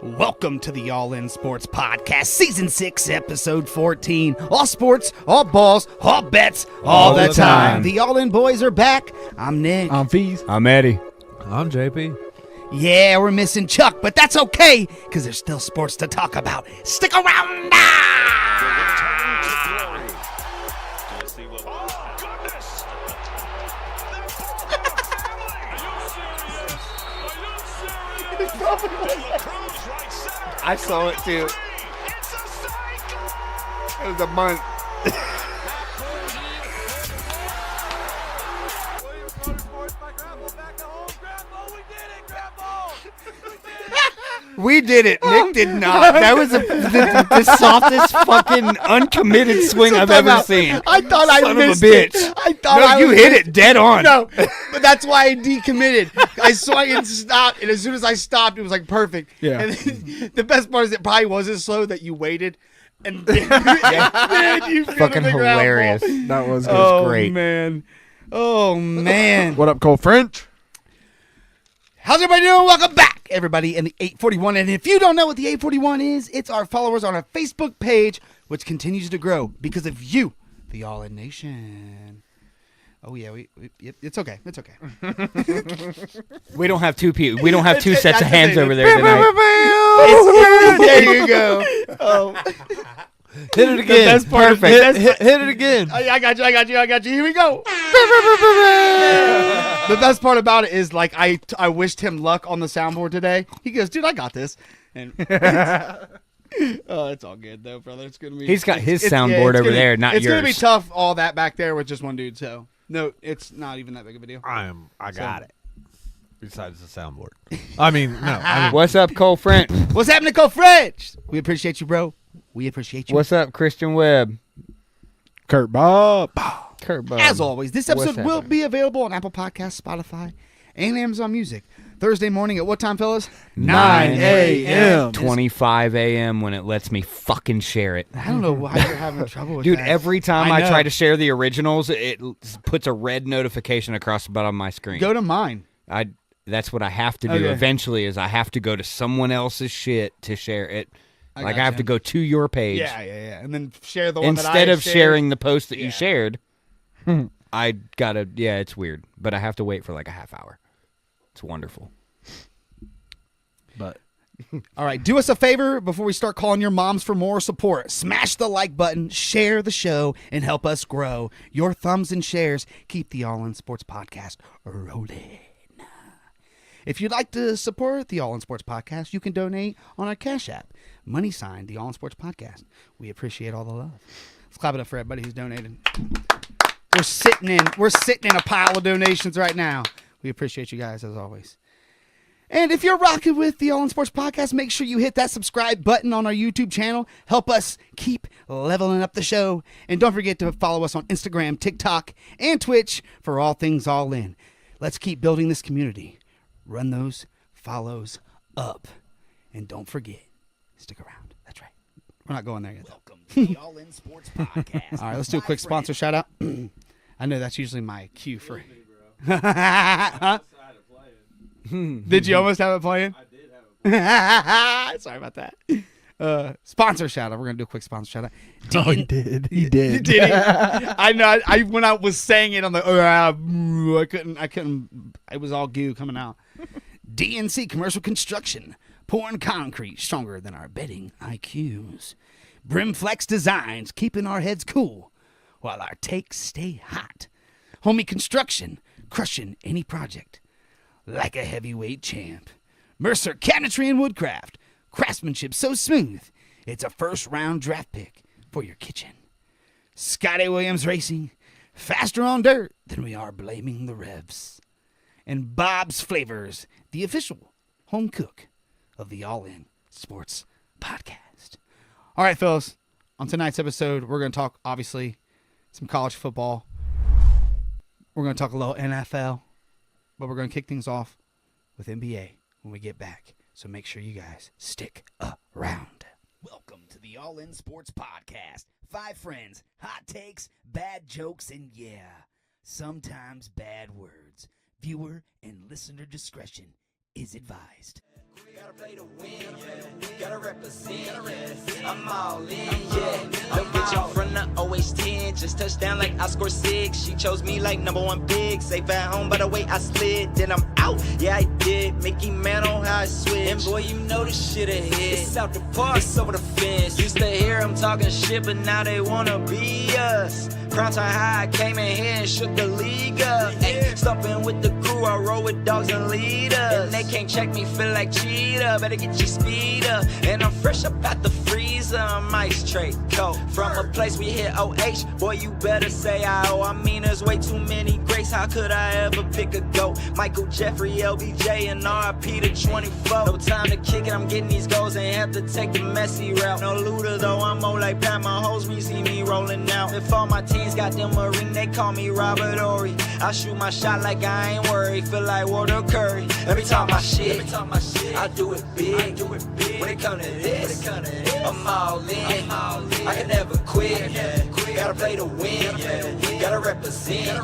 Welcome to the All In Sports Podcast, Season 6, Episode 14. All sports, all balls, all bets, all the time. The All In boys are back. I'm Nick. I'm Fees. I'm Eddie. I'm JP. Yeah, we're missing Chuck, but that's okay, because there's still sports to talk about. Stick around I saw it too. It was a month. We did it. Nick did not. That was the softest fucking uncommitted swing I've ever seen. I thought Son I missed of a bitch. it. I thought No, I you was hit it dead on. No, but that's why I decommitted. I swung and stopped, and as soon as I stopped, it was like perfect. Yeah. And then, the best part is it probably wasn't slow that you waited, and then you Fucking hilarious. That was good. Oh great. man, oh man. What up, Cole French? How's everybody doing? Welcome back, everybody, in the 841. And if you don't know what the 841 is, it's our followers on our Facebook page, which continues to grow because of you, the All In Nation. Oh yeah, it's okay. It's okay. We don't have two people. We don't have two That's sets the of hands thing. over there tonight. There you go. Oh. Hit it again. best part of- Perfect. Hit it again. I got you. Here we go. The best part about it is, like, I wished him luck on the soundboard today. He goes, dude, I got this. And oh, it's all good though, brother. It's gonna be. He's got his it's soundboard over gonna- there, not It's yours. gonna be tough, all that back there with just one dude. So no, it's not even that big of a deal. I got it. Besides the soundboard. I mean, no. What's up, Cole French? What's happening, Cole French? We appreciate you, bro. We appreciate you. What's up, Christian Webb? Kurt Bob. Kurt Bob. As always, this episode What's will happening? be available on Apple Podcasts, Spotify, and Amazon Music Thursday morning at what time, fellas? 9 a.m. 25 a.m. when it lets me fucking share it. I don't know why you're having trouble with Dude, that. every time I I know. try to share the originals, it puts a red notification across the bottom of my screen. Go to mine. That's what I have to do Okay. eventually is I have to go to someone else's shit to share it. I Like I have gotcha. to go to your page. Yeah, and then share the one that I Instead of shared. sharing the post that Yeah. you shared, I gotta, it's weird. But I have to wait for like a half hour. It's wonderful. But All right, do us a favor before we start calling your moms for more support. Smash the like button, share the show, and help us grow. Your thumbs and shares keep the All In Sports Podcast rolling. If you'd like to support the All In Sports Podcast, you can donate on our Cash App. Money sign, the All In Sports Podcast. We appreciate all the love. Let's clap it up for everybody who's donated. We're sitting in a pile of donations right now. We appreciate you guys as always. And if you're rocking with the All In Sports Podcast, make sure you hit that subscribe button on our YouTube channel. Help us keep leveling up the show. And don't forget to follow us on Instagram, TikTok, and Twitch for all things All In. Let's keep building this community. Run those follows up. And don't forget, stick around. That's right. We're not going there yet, though. Welcome to the All In Sports Podcast. All right, let's do a quick sponsor shout out. I know that's usually my cue for. Huh? Did you almost have it playing? I did have it. Sorry about that. Sponsor shout out. We're gonna do a quick sponsor shout out. oh, he did. He did. Did he? I know. I when I was saying it on the, I couldn't. It was all goo coming out. DNC Commercial Construction, pouring concrete stronger than our betting IQs. Brimflex Designs, keeping our heads cool while our takes stay hot. Homie Construction, crushing any project like a heavyweight champ. Mercer Cabinetry and Woodcraft, craftsmanship so smooth, it's a first-round draft pick for your kitchen. Scotty Williams Racing, faster on dirt than we are blaming the revs. And Bob's Flavors, the official home cook of the All In Sports Podcast. All right, fellas, on tonight's episode, we're going to talk, obviously, some college football. We're going to talk a little NFL, but we're going to kick things off with NBA when we get back. So make sure you guys stick around. Welcome to the All In Sports Podcast. 5 friends, hot takes, bad jokes, and yeah, sometimes bad words. Viewer and listener discretion is advised. We gotta play to win. Gotta represent, yeah. I'm all in, yeah. Little bitch, I'm from the OH10. Just touched down like I scored 6. She chose me like #1 big. Safe at home by the way I slid. Then I'm out, yeah, I did. Mickey Man on how I switch. And boy, you know this shit ahead. It's out the park, it's over the fence. Used to hear them talking shit, but now they wanna be us. Crown time high, came in here and shook the league up. Ay, stomping with the crew, I roll with dogs and leaders. And they can't check me, feel like cheetah. Better get your speed up. And I'm fresh up out the freezer, I'm ice tray coat. From a place we hit OH, boy, you better say I mean, there's way too many greats. How could I ever pick a GOAT? Michael Jeffrey, LBJ, and RIP to 24. No time to kick it, I'm getting these goals and have to take the messy route. No looter though, I'm more like Pat Mahomes, we see me rolling out. If all my teams got them a ring, they call me Robert Ory. I shoot my shot like I ain't worried, feel like Walter Curry. Let me talk my shit, I do it big. When it come to this, I'm all in. I can never quit. Gotta play to win. Gotta represent.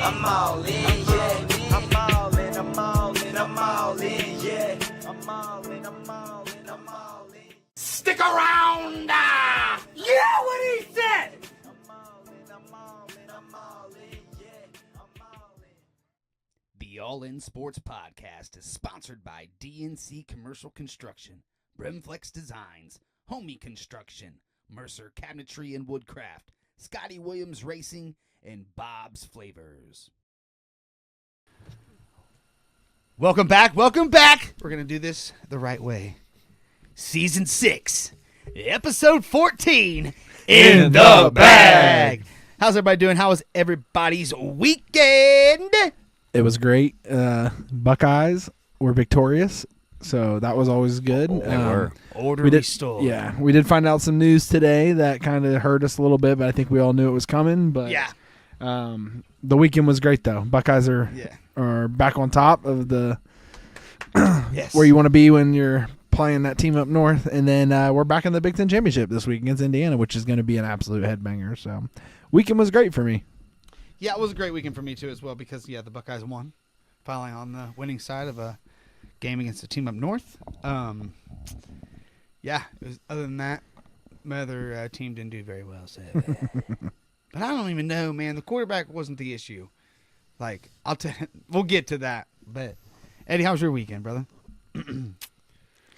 I'm all in. Yeah. I'm all in. I'm all in. I'm all in. Yeah. I'm all in. I'm all in. I'm all in. Stick around. Yeah, what he said. I'm all in. I'm all in. I'm all in. Yeah. I'm all in. The All In Sports Podcast is sponsored by DNC Commercial Construction, Brimflex Designs, Homie Construction, Mercer Cabinetry and Woodcraft, Scotty Williams Racing, and Bob's Flavors. Welcome back. We're going to do this the right way. Season 6, Episode 14, In the Bag. How's everybody doing? How was everybody's weekend? It was great. Buckeyes were victorious, so that was always good. They were. Order we did, restored. Yeah, we did find out some news today that kind of hurt us a little bit, but I think we all knew it was coming. But Yeah. The weekend was great, though. Buckeyes are back on top of the Yes. where you want to be when you're playing that team up north, and then we're back in the Big Ten Championship this week against Indiana, which is going to be an absolute headbanger. So, weekend was great for me. Yeah, it was a great weekend for me, too, as well, because, the Buckeyes won, finally on the winning side of a game against a team up north. Yeah, it was, other than that, my other team didn't do very well. So. But I don't even know, man. The quarterback wasn't the issue. Like, we'll get to that. But, Eddie, how was your weekend, brother?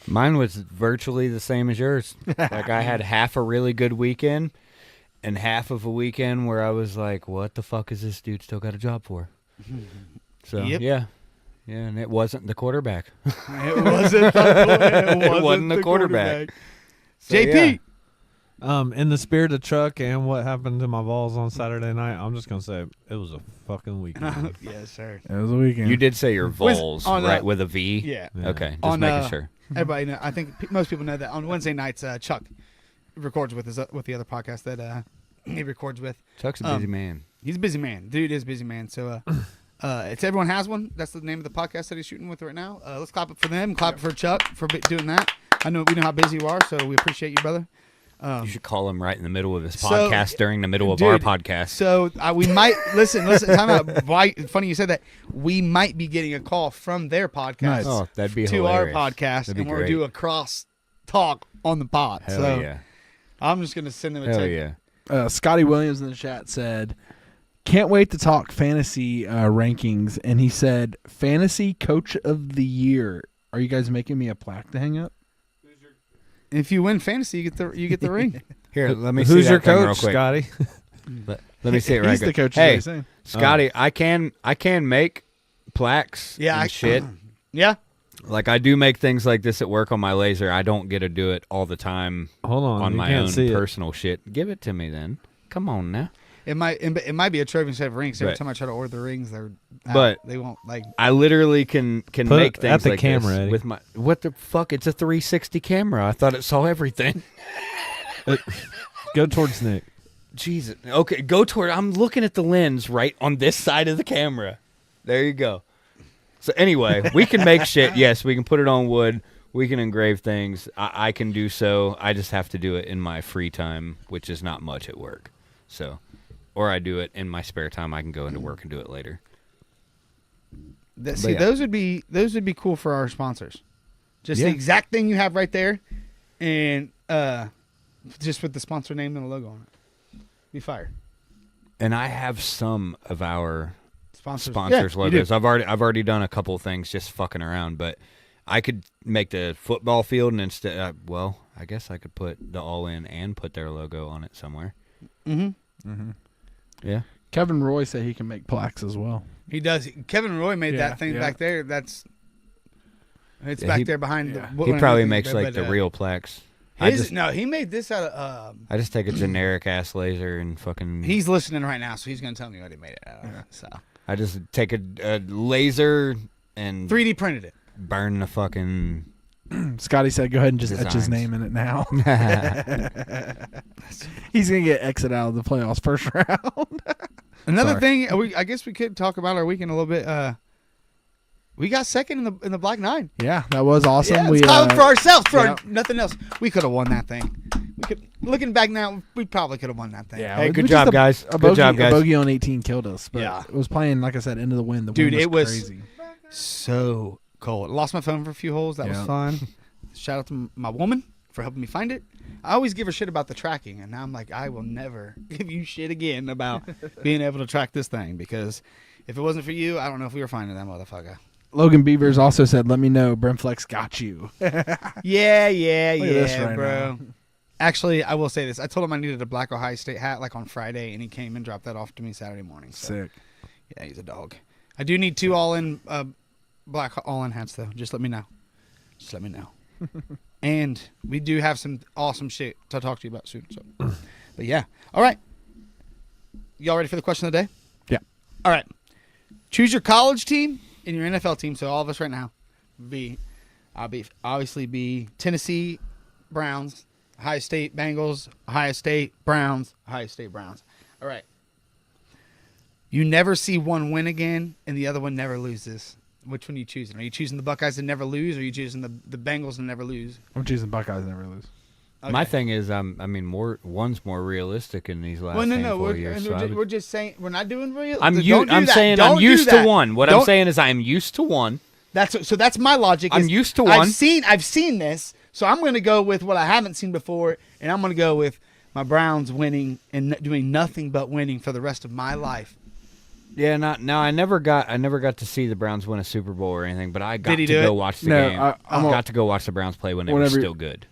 Mine was virtually the same as yours. Like, I had half a really good weekend and half of a weekend where I was like, what the fuck is this dude still got a job for? So, Yep. yeah, and it wasn't the quarterback. It wasn't the quarterback. So, JP. yeah. In the spirit of Chuck and what happened to my balls on Saturday night, I'm just gonna say it was a fucking weekend. Yes, sir. It was a weekend. You did say your Was- vols, on, right, with a V? Yeah. Yeah. Okay, just On, making sure. Everybody know. I think most people know that on Wednesday nights, Chuck records with the other podcast that he records with. Chuck's a busy man. He's a busy man. Dude is a busy man. So it's Everyone Has One. That's the name of the podcast that he's shooting with right now. Let's clap it for them. Clap it for Chuck for doing that. I know we know how busy you are, so we appreciate you, brother. You should call him right in the middle of his so- podcast during the middle of our Dude, podcast. So we might listen. Time out. Why? Funny you said that. We might be getting a call from their podcast Nice. Oh, that'd be to hilarious. our podcast, That'd be and we'll great. do a cross talk on the pod. Hell so yeah. I'm just gonna send them a Hell text. yeah. Scotty Williams in the chat said, can't wait to talk fantasy rankings. And he said, Fantasy Coach of the Year. Are you guys making me a plaque to hang up? If you win fantasy, you get the ring. Here, let me Who's see your that thing real coach, quick. Scotty? Let me see it right He's the quick. coach. Hey, Is what he's saying. Scotty, I can make plaques and shit. Yeah. Like, I do make things like this at work on my laser. I don't get to do it all the time Hold on, you my can't own see it. personal shit. Give it to me then. Come on now. It might be a trophy instead of rings. Every Right. time I try to order the rings, they're out. But- they won't like. I literally can Put make it things at the like camera, this Eddie. with my. What the fuck? It's a 360 camera. I thought it saw everything. Go towards Nick. Jesus. Okay, go toward. I'm looking at the lens right on this side of the camera. There you go. So anyway, we can make shit. Yes, we can put it on wood. We can engrave things. I can do so. I just have to do it in my free time, which is not much at work. So, or I do it in my spare time. I can go into work and do it later. See, yeah. those would be cool for our sponsors. Just Yeah. the exact thing you have right there. and just with the sponsor name and the logo on it. Be fire. And I have some of our Sponsors sponsors Yeah, you do. logos. I've already done a couple of things just fucking around, but I could make the football field and instead, well, I guess I could put the All In and put their logo on it somewhere. Mm-hmm. Yeah. Kevin Roy said he can make plaques as well. He does. Kevin Roy made Yeah, that thing yeah. back there. It's Yeah, back he- there behind yeah. the. He probably makes but, like the real plaques. I just he made this out of. I just take a generic ass laser and fucking. He's listening right now, so he's gonna tell me what he made it out of. So I just take a laser and 3D printed it. burn the fucking. Scotty said, "Go ahead and just etch his Designs. name in it now." He's gonna get exit out of the playoffs first round. Another Sorry. thing, I guess we could talk about our weekend a little bit. We got second in the Black Nine. Yeah, that was awesome. Yeah, we it's proud for ourselves, for yeah. nothing else. We could have won that thing. We could, looking back now, we probably could have won that thing. Yeah, Hey, we good just job, guys. A Good bogey, job, guys. A bogey on 18 killed us. But Yeah. it was playing, like I said, into the wind. The Dude, wind it was crazy. so cold. Lost my phone for a few holes. That was Yeah. fun. Shout out to my woman for helping me find it. I always give her shit about the tracking, and now I'm like, I will never give you shit again about being able to track this thing, because if it wasn't for you, I don't know if we were finding that motherfucker. Logan Beavers also said, "Let me know. Brimflex got you." Yeah, yeah, Look at this yeah, right bro. now. Actually, I will say this. I told him I needed a black Ohio State hat like on Friday, and he came and dropped that off to me Saturday morning. So, Sick. yeah, he's a dog. I do need 2 all-in black all-in hats, though. Just let me know. Just let me know. And we do have some awesome shit to talk to you about soon. So, but yeah. All right. Y'all ready for the question of the day? Yeah. All right. Choose your college team and your NFL team. So all of us right now, I'll obviously be Tennessee Browns, Ohio State Bengals, Ohio State Browns, Ohio State Browns. All right. You never see one win again, and the other one never loses. Which one are you choosing? Are you choosing the Buckeyes to never lose, or are you choosing the Bengals to never lose? I'm choosing Buckeyes never lose. My Okay. thing is, I mean, one's more realistic in these last Well, no, handful of we're, years. and so I would- we're just saying we're not doing real. I'm don't do that. saying Don't I'm do used to that. one. What I'm Don't- saying is I'm used to one. So that's my logic. I'm is used to one. I've seen this, so I'm going to go with what I haven't seen before, and I'm going to go with my Browns winning and doing nothing but winning for the rest of my life. Yeah, I never got to see the Browns win a Super Bowl or anything, but I got Did he to do go it? watch the No, game. I'm got to go watch the Browns play when they were Whenever- still good.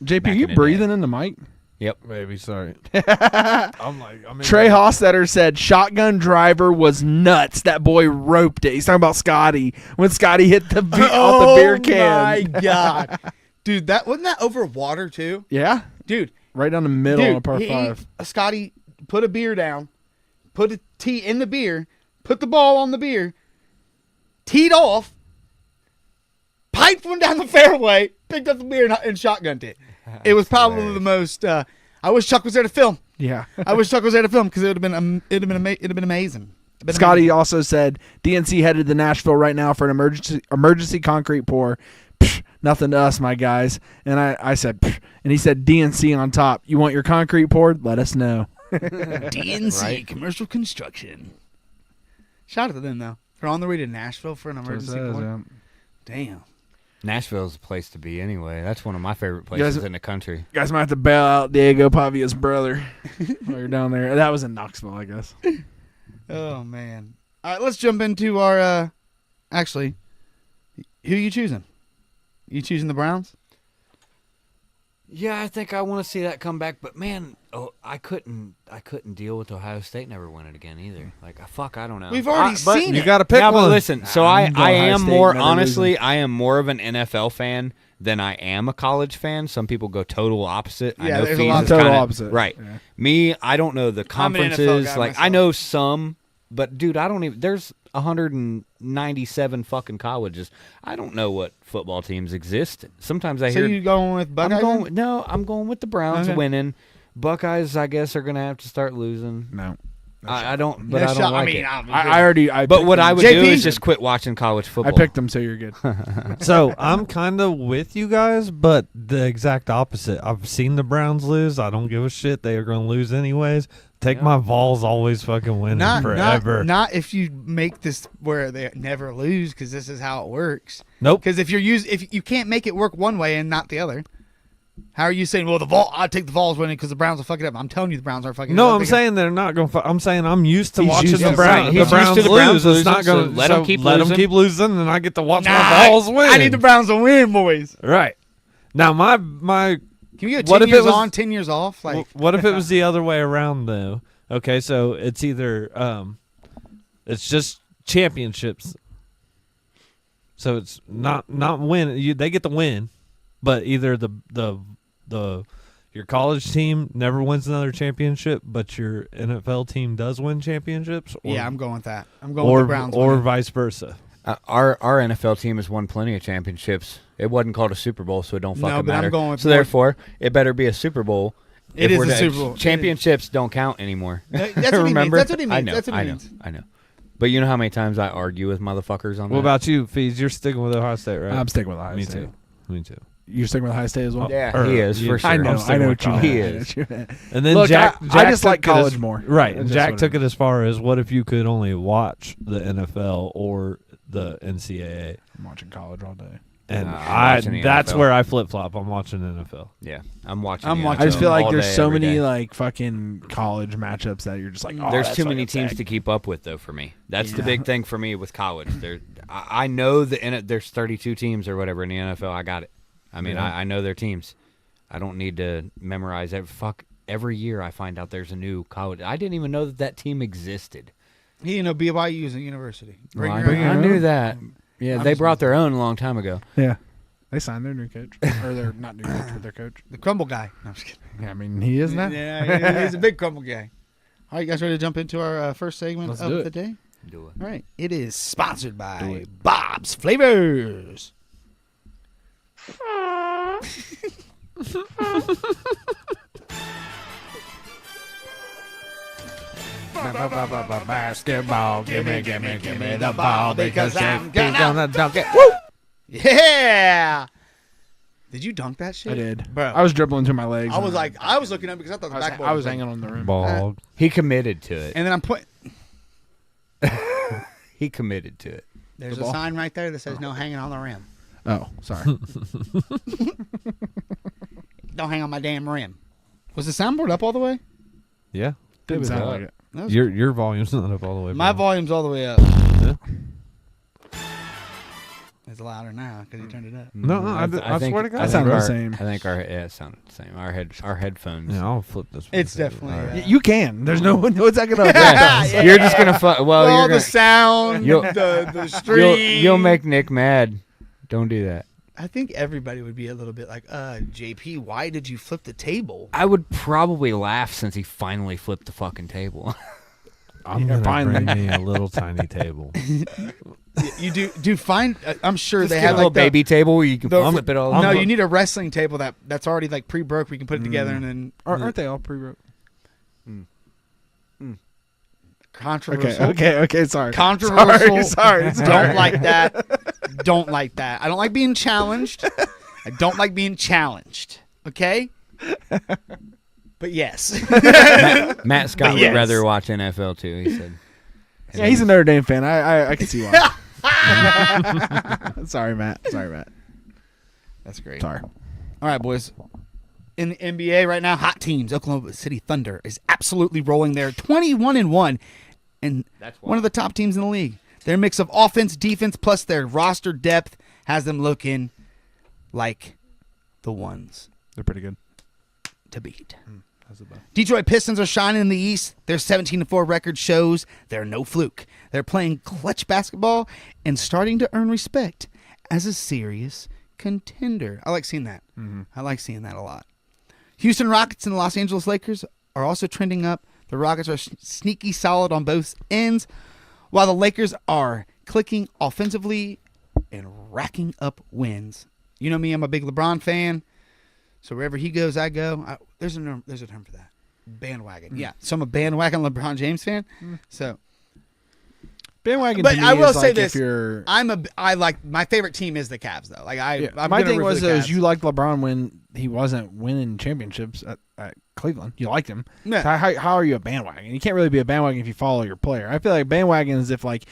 JP, Back you in the breathing in the mic? Yep. Maybe, sorry. I'm in Trey Hosstetter said shotgun driver was nuts. That boy roped it. He's talking about Scotty when Scotty hit the off the beer can. Oh my god, dude, that wasn't that over water too, Yeah, dude. right down the middle on a par 5. Scotty put a beer down, put a tee in the beer, put the ball on the beer, teed off, piped one down the fairway, picked up the beer and shotgunned it. It was probably hilarious. the most. I wish Chuck was there to film. Yeah. I wish Chuck was there to film because it would have been amazing. Scotty also said DNC headed to Nashville right now for an emergency concrete pour. Psh, nothing to us, my guys. And I said, Psh, and he said DNC on top. You want your concrete poured? Let us know. DNC Right. Commercial Construction. Shout out to them though. They're on the way to Nashville for an emergency pour. Damn. Nashville's a place to be anyway. That's one of my favorite places guys- in the country. You guys might have to bail out Diego Pavia's brother while you're down there. That was in Knoxville, I guess. Oh man. All right, let's jump into our. Actually, who you choosing? You choosing the Browns? Yeah, I think I want to see that come back, but man, I couldn't deal with Ohio State never winning again either. Like, fuck, I don't know. We've already but seen You it. got to pick yeah, one. but listen. So I'm going I Ohio am State, more never honestly. I am more of an NFL fan than I am a college fan. Some people go total opposite. I Yeah, know there's a Fiends lot is of total kinda- opposite. Right. Yeah. Me, I don't know the I'm an NFL conferences. guy Like I myself. know some, but dude, I don't even. There's 197 fucking colleges. I don't know what football teams exist. Sometimes I So hear. you going with Buckeyes? I'm going with the Browns Okay. winning. Buckeyes, I guess, are gonna have to start losing. No. I don't, but No I don't shot. like I mean, it. I already. But picked what them. I would JP do is 's just quit watching college I football. picked them, so you're good. So I'm kind of with you guys, but the exact opposite. I've seen the Browns lose. I don't give a shit. They are going to lose anyways. Take my Vols always fucking winning forever. Not if you make this where they never lose, because this is how it works. Nope. Because if you can't make it work one way and not the other. How are you saying? Well, I take the Vols winning because the Browns will fuck it up. I'm telling you, the Browns aren't fucking it No, up. I'm saying they're not going to. I'm saying I'm used to He's watching used the to- Browns. He's The used Browns to the Browns lose. It's losing, not going to so let 'em keep let them losing. keep losing, and I get to watch Nah, my Vols win. I need the Browns to win, boys. Right now, my Can we go What 10 if it years was- on, 10 years off? Like, what if it was the other way around though? Okay, so it's either it's just championships. So it's not win. They get the win, but either the your college team never wins another championship, but your NFL team does win championships. Or, yeah, I'm going with that. I'm going with the Browns. or winning. vice versa. Our NFL team has won plenty of championships. It wasn't called a Super Bowl, so it don't fucking but I'm matter. going with so more- therefore, it better be a Super Bowl. It if is we're a to- Super Bowl. Championships don't count anymore. That's what he means. Remember? That's what he means. I know. That's what he I know. means. I know. But you know how many times I argue with motherfuckers on that? What about you, Fees? You're sticking with Ohio State, right? I'm sticking with Ohio Me State. too. Me too. You're sticking with Ohio State as well. Yeah, Or- he is yeah, for sure. I know. I'm I sticking know with what you college. meant. He I know is. what you meant. And then Look, Jack I just took like it college as- more. Right. That's And just Jack what took it it as far as what if you could only watch the NFL or the NCAA? I'm watching college all day. And Nah, I'm watching the that's NFL. where I flip flop. I'm watching NFL. Yeah, I'm watching. I'm the watching I just NFL feel like all there's day, so every many day. like fucking college matchups that you're just like, oh, There's that's too many fucking teams sick. to keep up with, though. For me, that's the Yeah. big thing for me with college. I know there's 32 teams or whatever in the NFL. I got it. I mean, Yeah. I know their teams. I don't need to memorize it. Every year I find out there's a new college. I didn't even know that team existed. BYU is a university. Well, I, your I own. knew that. Yeah, I'm they just- brought their own a long time ago. Yeah. They signed their new coach. Or their not new coach, but their coach. The crumble guy. No, I'm just kidding. Yeah, I mean, he is now. Yeah, he's a big crumble guy. All right, you guys ready to jump into our first segment Let's of do the it. day? Do it. All right. It is sponsored Do by it. Bob's Flavors. Basketball, give me the ball because I'm gonna dunk it. Yeah. Did you dunk that shit? I did. Bro. I was dribbling to my legs. I was and like, I was looking up because I thought the I was, backboard I was like- hanging on the rim. Ball. He committed to it. And then I'm putting. He committed to it. There's The a ball? sign right there that says no hanging on the rim. Oh, sorry. Don't hang on my damn rim. Was the soundboard up all the way? Yeah. Didn't was sound up. like it. That was- Your volume's not up all the way. my bro. volume's all the way up. Yeah. It's louder now because you turned it up. No, I think- swear to God. I That think sounded the our- same. I think it sounded the same. Our headphones. Yeah, I'll flip this. It's one. definitely. All right. You can. There's no one. What's that gonna? Yeah. You're just gonna well, all you're the gonna, sound, You'll- the stream. you'll make Nick mad. Don't do that. I think everybody would be a little bit like, JP, why did you flip the table? I would probably laugh since he finally flipped the fucking table. I'm Yeah, gonna finally. bring me a little tiny table. You do find? I'm sure Just they get have a little like the- baby table where you can the- flip it all. No, over. you need a wrestling table that's already like pre-broke. We can put it together and then Aren't they all pre-wrote? controversial. Okay. Sorry. Controversial. Sorry. Don't like that. Don't like that. I don't like being challenged. I don't like being challenged. Okay. But yes. Matt Scott Yes. would rather watch NFL too. He said. Yeah, he's a Notre Dame fan. I can see why. Sorry, Matt. That's great. Sorry. All right, boys. In the NBA right now, hot teams. Oklahoma City Thunder is absolutely rolling there, 21-1, and That's one of the top teams in the league. Their mix of offense, defense, plus their roster depth has them looking like the ones They're pretty good. to beat. How's it about? Detroit Pistons are shining in the East. Their 17-4 record shows they're no fluke. They're playing clutch basketball and starting to earn respect as a serious contender. I like seeing that. I like seeing that a lot. Houston Rockets and the Los Angeles Lakers are also trending up. The Rockets are sneaky solid on both ends, while the Lakers are clicking offensively and racking up wins. You know me, I'm a big LeBron fan. So wherever he goes, I go. There's a term for that. Bandwagon. Yeah. So I'm a bandwagon LeBron James fan. So Bandwagon. But to me I will is say like this. If you're, I like my favorite team is the Cavs though. Like yeah. I'm My gonna thing root for was the is Cavs. you liked LeBron when he wasn't winning championships at Cleveland. You liked him. Yeah. So how are you a bandwagon? You can't really be a bandwagon if you follow your player. I feel like bandwagon is if like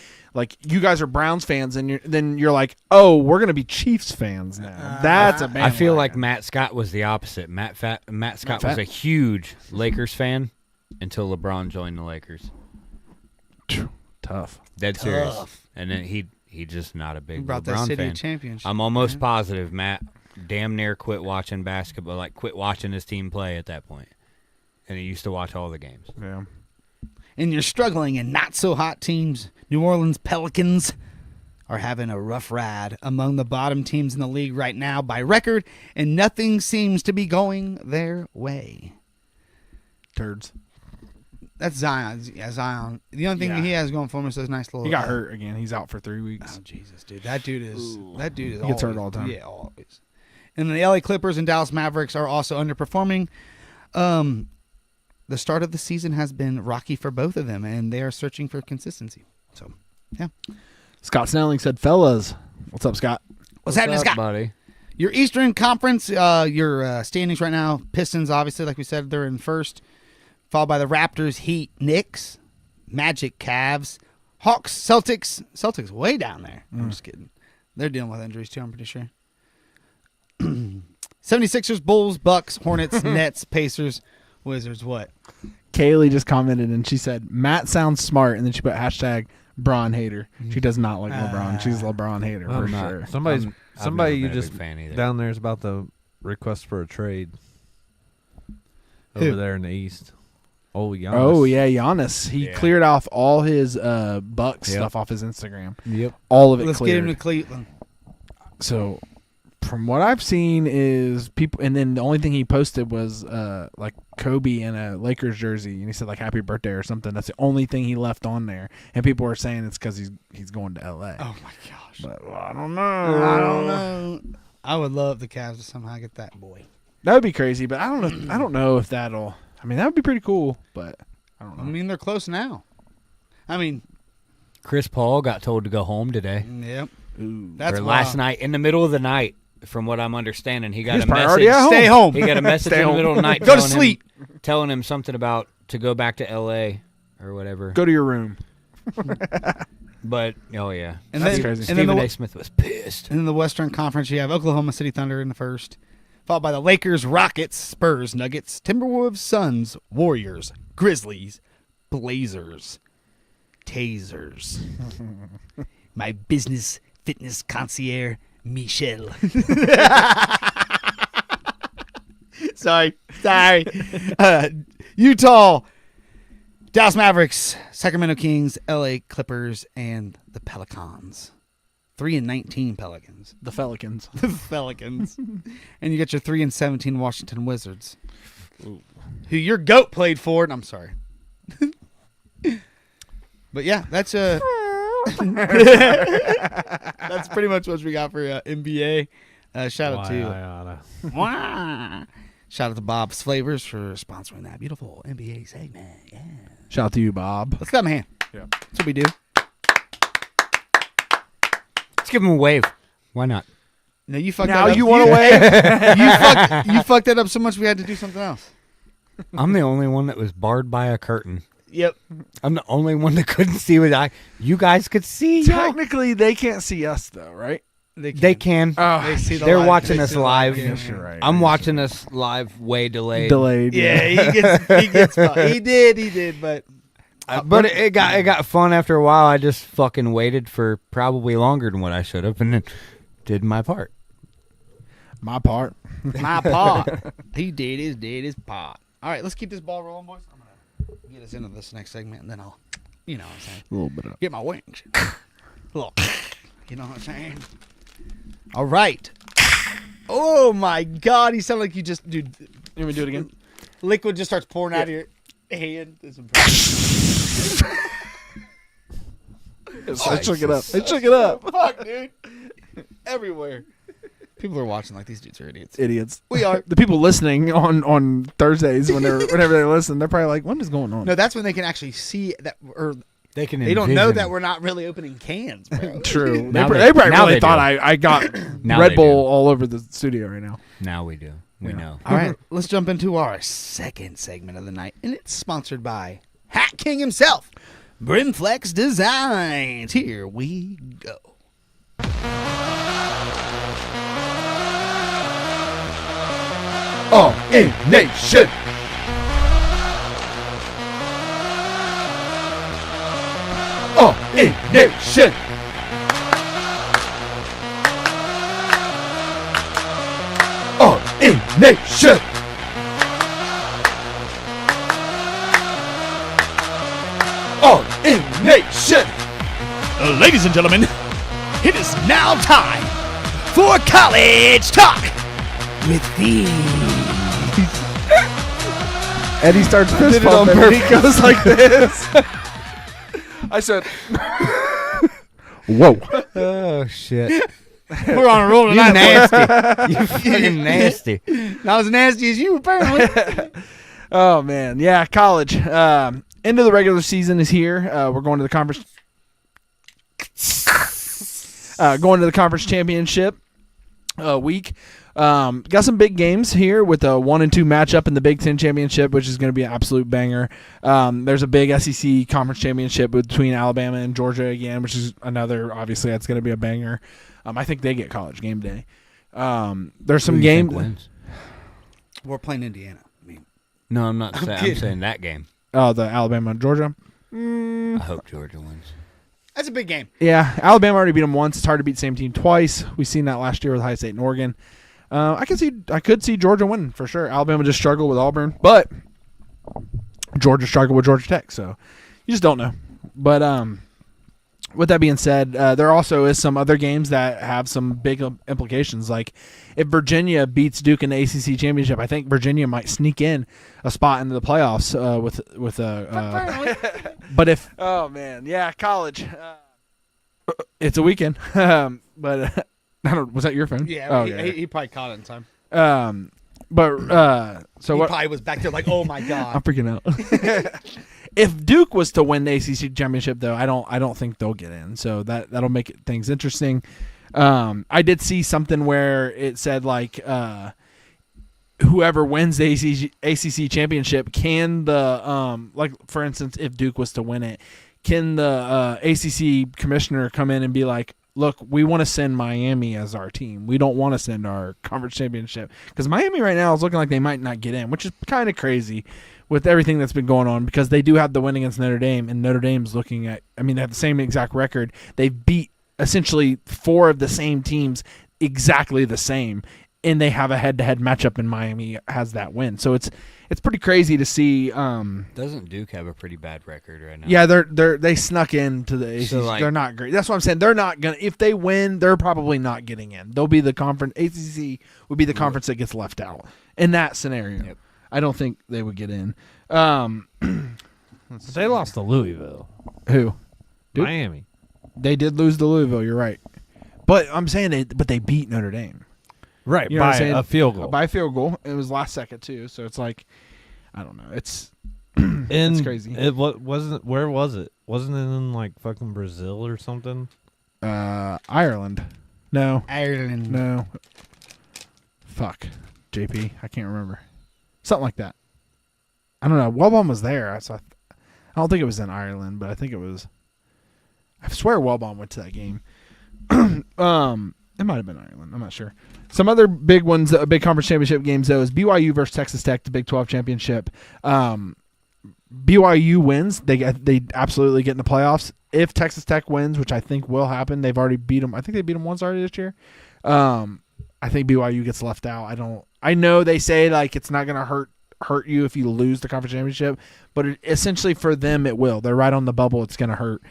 you guys are Browns fans and then you're like, oh, we're gonna be Chiefs fans now. That's a bandwagon. I feel like Matt Scott was the opposite. Matt Scott was a huge Lakers fan until LeBron joined the Lakers. Tough. Dead serious. And then he just not a He big brought that LeBron city fan. a championship. I'm almost positive Matt damn near quit watching basketball, like quit watching his team play at that point. And he used to watch all the games. Yeah. And you're struggling in not so hot teams. New Orleans Pelicans are having a rough ride among the bottom teams in the league right now by record, and nothing seems to be going their way. Turds. That's Zion. Yeah, Zion. The only thing Yeah. he has going for him is those nice little. He got hurt again. He's out for 3 weeks. Oh Jesus, dude! That dude is. That dude is. He gets hurt always- all the time. Yeah, always. And the LA Clippers and Dallas Mavericks are also underperforming. The start of the season has been rocky for both of them, and they are searching for consistency. So, yeah. Scott Snelling said, "Fellas, what's up, Scott?" What's happening, up, Scott? buddy? Your Eastern Conference, your standings right now: Pistons, obviously, like we said, they're in first, followed by the Raptors, Heat, Knicks, Magic, Cavs, Hawks, Celtics. Celtics way down there. I'm just kidding. They're dealing with injuries too, I'm pretty sure. 76ers, Bulls, Bucks, Hornets, Nets, Pacers, Wizards. What? Kaylee just commented and she said, "Matt sounds smart," and then she put hashtag Braun hater. She does not like LeBron. She's a LeBron hater for I'm not. sure. I've Somebody never you been a just big fan either. down there is about the request for a trade Who? over there in the East. Oh, Giannis. Oh yeah, Giannis. He Yeah. cleared off all his Bucks stuff off his Instagram. Yep. All of it Let's cleared. get him to Cleveland. So, from what I've seen, is people, and then the only thing he posted was like Kobe in a Lakers jersey, and he said like "Happy Birthday" or something. That's the only thing he left on there, and people were saying it's because he's going to LA. Oh, my gosh. But well, I don't know. I don't know. I would love the Cavs to somehow get that boy. That would be crazy, but I don't know. I don't know if that'll. I mean, that would be pretty cool, but I don't know. I mean, they're close now. I mean, Chris Paul got told to go home today. yep. Ooh. That's or last wild. night, in the middle of the night, from what I'm understanding. He got His a message. priority at home. Stay home. He got a message Stay in the home. middle of the night. Go to telling sleep. telling him something about to go back to L.A. or whatever. Go to your room. But, oh, yeah. And That's then, crazy. And Stephen then, A. the, Smith was pissed. and in the Western Conference, you have Oklahoma City Thunder in the first, followed by the Lakers, Rockets, Spurs, Nuggets, Timberwolves, Suns, Warriors, Grizzlies, Blazers, Tasers. My business fitness concierge, Michelle. Sorry. Utah, Dallas Mavericks, Sacramento Kings, LA Clippers, and the Pelicans. 3-19 Pelicans. The Pelicans. The Pelicans. And you got your 3-17 Washington Wizards. Who your GOAT played for. And I'm sorry. But yeah, that's that's pretty much what we got for NBA. Shout out to Wah. Shout out to Bob's Flavors for sponsoring that beautiful NBA segment. Yeah. Shout out to you, Bob. Let's give him a hand. Yeah. That's what we do. Let's give him a wave. Why not? No, you fucked Now that up. you want to wave? You fucked that up so much we had to do something else. I'm the only one that was barred by a curtain. Yep. I'm the only one that couldn't see what you guys could see. y'all. Technically, they can't see us though, right? They can. Oh, They see the They're live- watching they us see the live. cam. you're right. I'm watching us live, way delayed. Delayed. Yeah, he gets he did, but But it got fun after a while. I just fucking waited for probably longer than what I should have, and then did my part. My part. my part. He did his part. All right, let's keep this ball rolling, boys. I'm gonna get us into this next segment, and then I'll, you know what I'm saying, A little bit of. get my wings. Look, you know what I'm saying. All right. Oh my God, he sounded like you just, dude. You want me to do it again? Liquid just starts pouring out of your hand. It's impressive. I shook it up. I shook it up. Fuck, dude. Everywhere. People are watching like these dudes are idiots. Idiots. We are. The people listening on Thursdays whenever they listen, they're probably like, "What is going on?" No, that's when they can actually see that, or They can. they don't know envision. that we're not really opening cans, bro. True. Now they probably now really they thought do. I got Now Red they Bull do. all over the studio right now. Now we do. We know. All right, let's jump into our second segment of the night, and it's sponsored by Hat King himself, Brimflex Designs. Here we go. All in nation. All in nation. All in nation. All in nation. Ladies and gentlemen, it is now time for College Talk with these. Eddie starts fist Did it on pumping and he purpose. goes like this. I said, "Whoa." Oh shit! We're on a roll You tonight. nasty. You fucking nasty. Not as nasty as you, apparently. Oh man, yeah, college. End of the regular season is here. We're going to the conference. Going to the conference championship week. Got some big games here with a 1 and 2 matchup in the Big Ten championship, which is going to be an absolute banger. There's a big SEC conference championship between Alabama and Georgia again, which is another. Obviously, that's going to be a banger. I think they get college game day. There's some games. We're playing Indiana. I mean, No, I'm not saying. I'm kidding. saying that game. Oh, the Alabama and Georgia. I hope Georgia wins. that's a big game. Yeah, Alabama already beat them once. It's hard to beat the same team twice. We've seen that last year with High State and Oregon. I could see Georgia winning for sure. Alabama just struggled with Auburn, but Georgia struggled with Georgia Tech. So you just don't know. But with that being said, there also is some other games that have some big implications. Like if Virginia beats Duke in the ACC championship, I think Virginia might sneak in a spot into the playoffs with a. But if college, it's a weekend. But I don't. Was that your phone? Yeah, Oh, he probably caught it in time. So He what? probably was back there like, oh my I'm god. freaking out. If Duke was to win the ACC championship, though, I don't think they'll get in. So that'll make things interesting. I did see something where it said like whoever wins the ACC championship can like for instance, if Duke was to win it, can the ACC commissioner come in and be like, look, we want to send Miami as our team. We don't want to send our conference championship because Miami right now is looking like they might not get in, which is kind of crazy with everything that's been going on because they do have the win against Notre Dame, and Notre Dame's looking at, I mean, they have the same exact record. They beat essentially 4 of the same teams exactly the same, and they have a head-to-head matchup, and Miami has that win. So it's pretty crazy to see. Doesn't Duke have a pretty bad record right now? Yeah, they snuck into the ACC. So, like- they're not great. That's what I'm saying. They're not gonna. If they win, they're probably not getting in. They'll be the conference. ACC would be the conference that gets left out in that scenario. Yep. I don't think they would get in. They lost to Louisville. Who? Duke? Miami. They did lose to Louisville. You're right. But I'm saying they beat Notre Dame Right, You know what I'm by saying? a field goal. by a field goal. It was last second too. So it's like, I don't know. It's It's crazy. Wasn't where was it? Wasn't it in like fucking Brazil or something? Ireland. No. Ireland. No. Fuck. JP. I can't remember. Something like that. I don't know. Wellbom was there. So I don't think it was in Ireland, but I think it was. I swear Wellbom went to that game. It might have been Ireland. I'm not sure. Some other big ones, big conference championship games, though, is BYU versus Texas Tech, the Big 12 championship. BYU wins. They absolutely get in the playoffs. If Texas Tech wins, which I think will happen, they've already beat them. I think they beat them once already this year. I think BYU gets left out. I know they say like it's not going to hurt you if you lose the conference championship, but essentially for them it will. They're right on the bubble. It's going to hurt.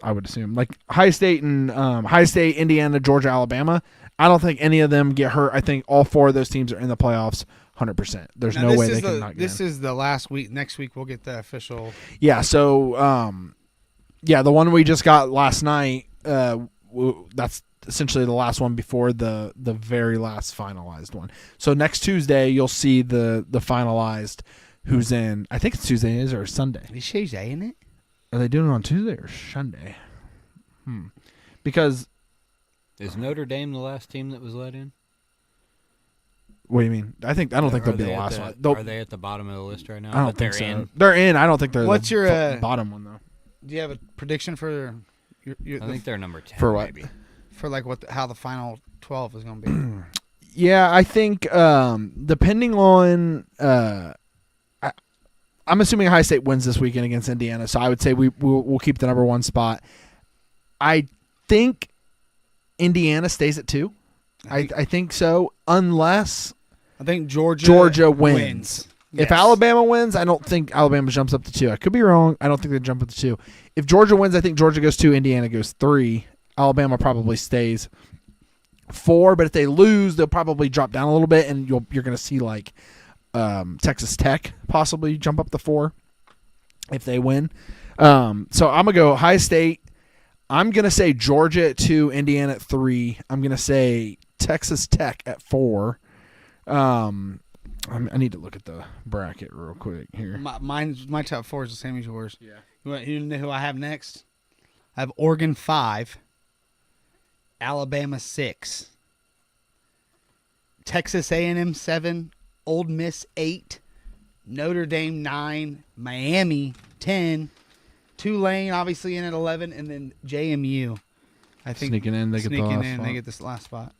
I would assume like High State, Indiana, Georgia, Alabama. I don't think any of them get hurt. I think all 4 of those teams are in the playoffs 100%. There's Now, no this way is they can not get This in. is the last week. Next week we'll get the official. Yeah, so the one we just got last night, that's essentially the last one before the very last finalized one. So next Tuesday you'll see the finalized who's in. I think it's Tuesday or Sunday. It's Tuesday, ain't it? Are they doing it on Tuesday or Sunday? Because Is Notre Dame the last team that was let in? What do you mean? I don't think they'll be the last one. They'll- Are they at the bottom of the list right now? I don't But think they're so. in. They're in. I don't think they're. What's the your, bottom one though? Do you have a prediction for I think they're number 10. For what? Maybe. for like how the final 12 is going to be? Yeah, I think depending on, I'm assuming Ohio State wins this weekend against Indiana, so I would say we'll keep the number 1 spot. I think Indiana stays at 2. I think so, unless I think Georgia wins. If Yes. Alabama wins, I don't think Alabama jumps up to 2. I could be wrong. I don't think they jump up to 2. If Georgia wins, I think Georgia goes 2, Indiana goes 3. Alabama probably stays 4, but if they lose, they'll probably drop down a little bit, and you're going to see like Texas Tech possibly jump up to 4 if they win. So I'm going to go Ohio State. I'm going to say Georgia at 2, Indiana at 3. I'm going to say Texas Tech at 4. I need to look at the bracket real quick here. My top 4 is the same as yours. Yeah. You know who I have next? I have Oregon 5, Alabama 6, Texas A&M 7, Ole Miss 8, Notre Dame 9, Miami 10, Tulane obviously in at 11, and then JMU. I think Sneaking in, they get the last they spot. get this last spot.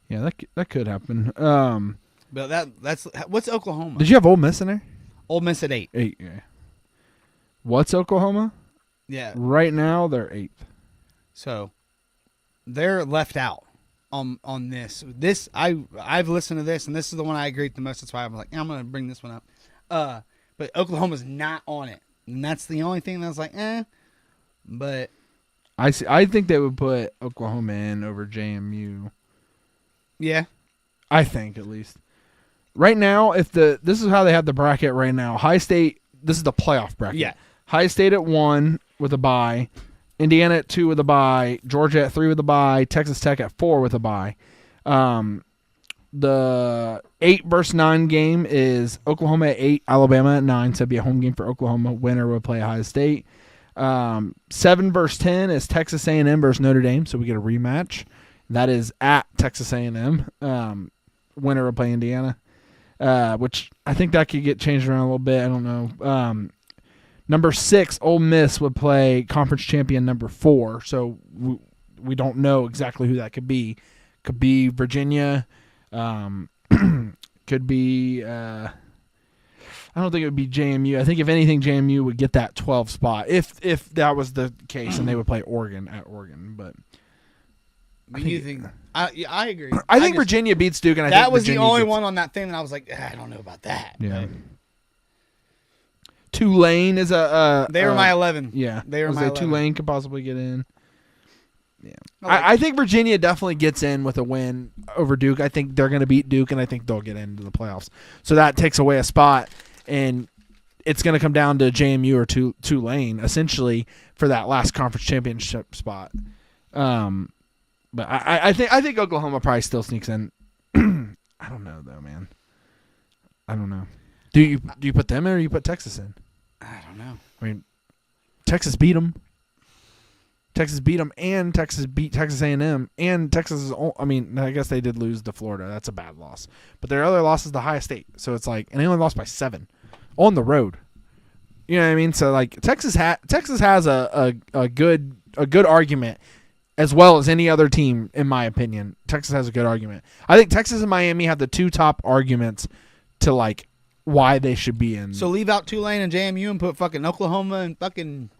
Yeah, that could happen. But that's what's Oklahoma? Did you have Ole Miss in there? Ole Miss at 8. 8. Yeah. What's Oklahoma? Yeah. Right now they're 8th. So they're left out on this. I've listened to this, and this is the one I agree with the most. That's why I'm like, I'm gonna bring this one up. But Oklahoma's not on it, and that's the only thing that's like, But I think they would put Oklahoma in over JMU. yeah, I think at least. Right now, this is how they have the bracket right now. High State, this is the playoff bracket. Yeah. High State at 1 with a bye, Indiana at 2 with a bye, Georgia at 3 with a bye, Texas Tech at 4 with a bye. The 8 versus 9 game is Oklahoma at 8, Alabama at 9, so it'd be a home game for Oklahoma. Winner would play Ohio State. 7 versus 10 is Texas A&M versus Notre Dame, so we get a rematch. That is at Texas A&M. Winner would play Indiana, which I think that could get changed around a little bit. I don't know. Number 6, Ole Miss would play conference champion number 4, so we don't know exactly who that could be. Could be Virginia. Could be I don't think it would be JMU. I think if anything, JMU would get that 12 spot if that was the case, and they would play Oregon at Oregon. But you think? I agree. I think just- Virginia beats Duke, and I that think was Virginia the only gets- one on that thing that I was like, I don't know about that. Yeah. Tulane is a. They were my 11. Yeah, They were I was my like, 11. Tulane could possibly get in. Yeah, like- I think Virginia definitely gets in with a win over Duke. I think they're going to beat Duke, and I think they'll get into the playoffs. So that takes away a spot, and it's going to come down to JMU or Tulane essentially for that last conference championship spot. But I think Oklahoma probably still sneaks in. I don't know though, man. I don't know. Do you put them in or you put Texas in? I don't know. I mean, Texas beat them. Texas beat them, and Texas beat Texas A&M, and Texas is. I mean, I guess they did lose to Florida. That's a bad loss. But their other loss is the Ohio State. So it's like, and they only lost by 7 on the road. You know what I mean? So like, Texas has a good argument, as well as any other team, in my opinion. Texas has a good argument. I think Texas and Miami have the 2 top arguments to like why they should be in. So leave out Tulane and JMU and put fucking Oklahoma and fucking.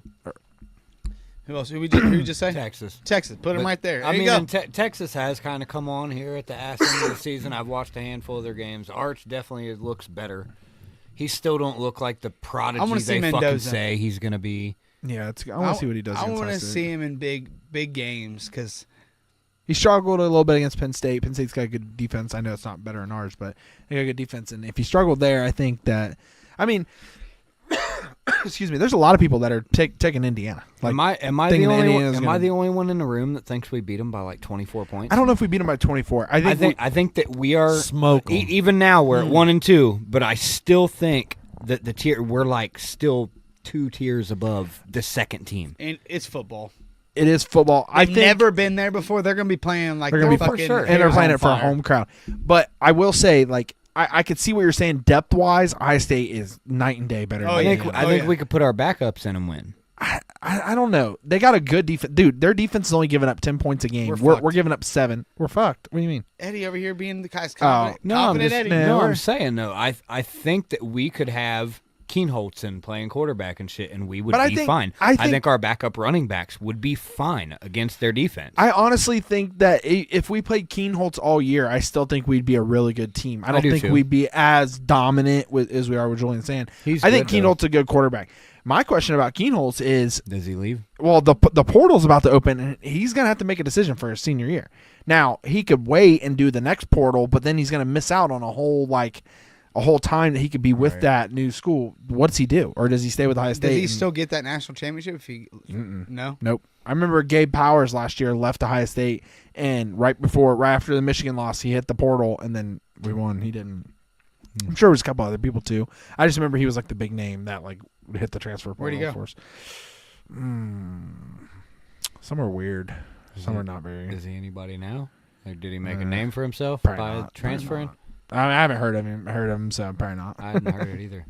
Who else? Who you just say? Texas. Texas. Put them But, right there. I There mean, you go. and Texas has kind of come on here at the ass end of the season. I've watched a handful of their games. Arch definitely looks better. He still don't look like the prodigy wanna see they fucking Mendoza. say he's going to be. yeah, I want to see what he does. I against want Ohio to State. see him in big games because He struggled a little bit against Penn State. Penn State's got a good defense. I know it's not better than ours, but they got a good defense. And if he struggled there, I think that, I mean, excuse me, there's a lot of people that are taking Indiana. Like, am I the thinking only Indiana's one, gonna- the only one in the room that thinks we beat them by like 24 points? I don't know if we beat them by 24. I think that we are Smoke 'em. even now we're at 1 and 2, but I still think that the tier we're like still 2 tiers above the second team. and it's football. it is football. I've think never been there before. They're gonna be playing like They're gonna they're be fucking sure. and they're playing on it for a fire. home crowd. But I will say, like, I could see what you're saying depth wise. Ohio State is night and day better. Oh, than I yeah. think Indiana. I think we could put our backups in and win. I don't know. They got a good defense, dude. Their defense is only giving up 10 points a game. We're fucked. We're giving up 7. We're fucked. What do you mean? Eddie over here being the guy's Oh. confident. No, I'm confident just Eddie. Nah, I'm we're- saying though. I think that we could have Keenholtzen playing quarterback and shit, and we would But I be think- fine. I I think- think our backup running backs would be fine against their defense. I honestly think that if we played Keenholtz all year, I still think we'd be a really good team. I don't do think too. we'd be as dominant as we are with Julian Sand. He's I think good, though. Keenholtz a good quarterback. My question about Keenholtz is, Does he leave? well, the portal's about to open, and he's going to have to make a decision for his senior year. Now, he could wait and do the next portal, but then he's going to miss out on a whole time that he could be with that new school. What does he do? Or does he stay with Ohio State? Does he and- still get that national championship? If he no, Nope. I remember Gabe Powers last year left Ohio State, and right after the Michigan loss, he hit the portal, and then we won. He didn't. I'm sure it was a couple other people too. I just remember he was like the big name that like hit the transfer portal. Where'd he go? For us. Somewhere weird. Somewhere not very. Is he anybody now? Or did he make a name for himself Probably by not, transferring? I haven't heard of him, so probably not. I hadn't heard it either.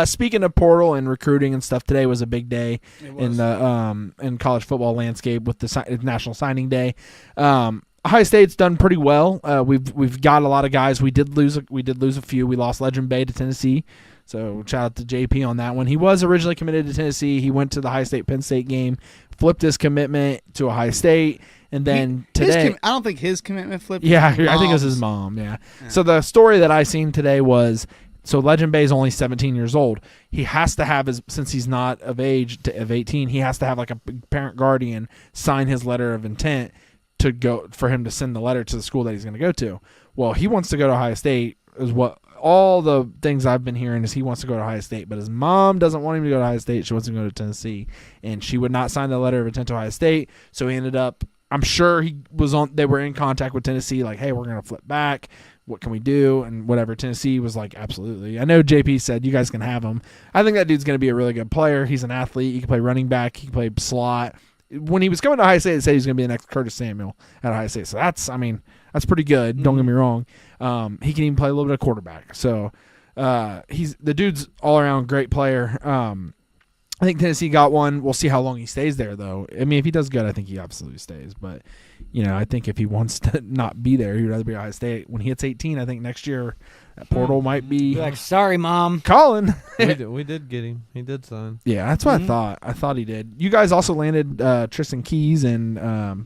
Speaking of portal and recruiting and stuff, today was a big day It was. in the in college football landscape with the National Signing Day. Ohio State's done pretty well. We've got a lot of guys. We did lose a few. We lost Legend Bay to Tennessee, so shout out to JP on that one. He was originally committed to Tennessee. He went to the Ohio State Penn State game, flipped his commitment to Ohio State, and then today. I don't think his commitment flipped. Yeah, I think it was his Mom's. mom. Yeah. So the story that I seen today was, so Legend Bay is only 17 years old. He has to have since he's not of age of 18, he has to have like a parent guardian sign his letter of intent to go for him to send the letter to the school that he's going to go to. Well, he wants to go to Ohio State is what all the things I've been hearing is he wants to go to Ohio State, but his mom doesn't want him to go to Ohio State. She wants him to go to Tennessee, and she would not sign the letter of intent to Ohio State. So he ended up, I'm sure they were in contact with Tennessee, like, hey, we're going to flip back. What can we do? And whatever. Tennessee was like, absolutely. I know JP said you guys can have him. I think that dude's going to be a really good player. He's an athlete. He can play running back. He can play slot. When he was coming to Ohio State, they said he's going to be the next Curtis Samuel at Ohio State. So that's pretty good. Don't get me wrong. He can even play a little bit of quarterback. So the dude's all around great player. I think Tennessee got one. We'll see how long he stays there, though. I mean, if he does good, I think he absolutely stays. But, I think if he wants to not be there, he'd rather be at Ohio State. When he hits 18, I think next year that portal might be Be like, sorry, Mom. Colin. we did get him. He did sign. Yeah, that's what I thought. I thought he did. You guys also landed Tristan Keys and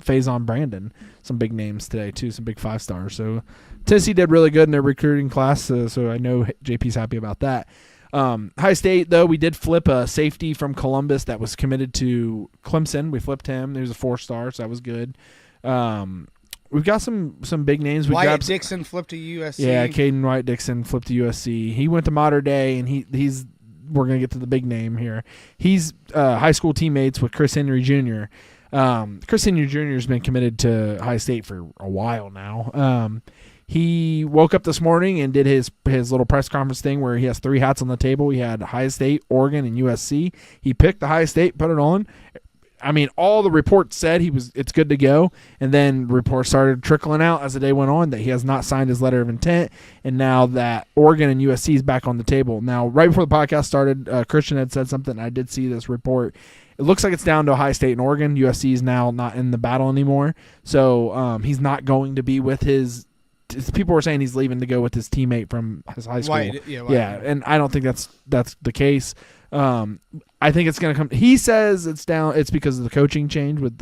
Faison Brandon, some big names today, too, some big 5-stars. So Tennessee did really good in their recruiting class, so I know JP's happy about that. Ohio State, though, we did flip a safety from Columbus that was committed to Clemson. We flipped him. He was a 4-star, so that was good. We've got some big names. We Wyatt grabbed Dixon flipped to USC. Yeah, Caden Wright Dixon flipped to USC. He went to Mater Dei, and he's we're gonna get to the big name here. He's high school teammates with Chris Henry Jr. Chris Henry Jr. has been committed to Ohio State for a while now. He woke up this morning and did his little press conference thing where he has 3 hats on the table. He had Ohio State, Oregon, and USC. He picked Ohio State, put it on. I mean, all the reports said it's good to go, and then reports started trickling out as the day went on that he has not signed his letter of intent, and now that Oregon and USC is back on the table. Now, right before the podcast started, Christian had said something. I did see this report. It looks like it's down to Ohio State and Oregon. USC is now not in the battle anymore, so he's not going to be with his. People were saying he's leaving to go with his teammate from his high school. Wyatt. Yeah, and I don't think that's the case. I think it's going to come. He says it's down. It's because of the coaching change with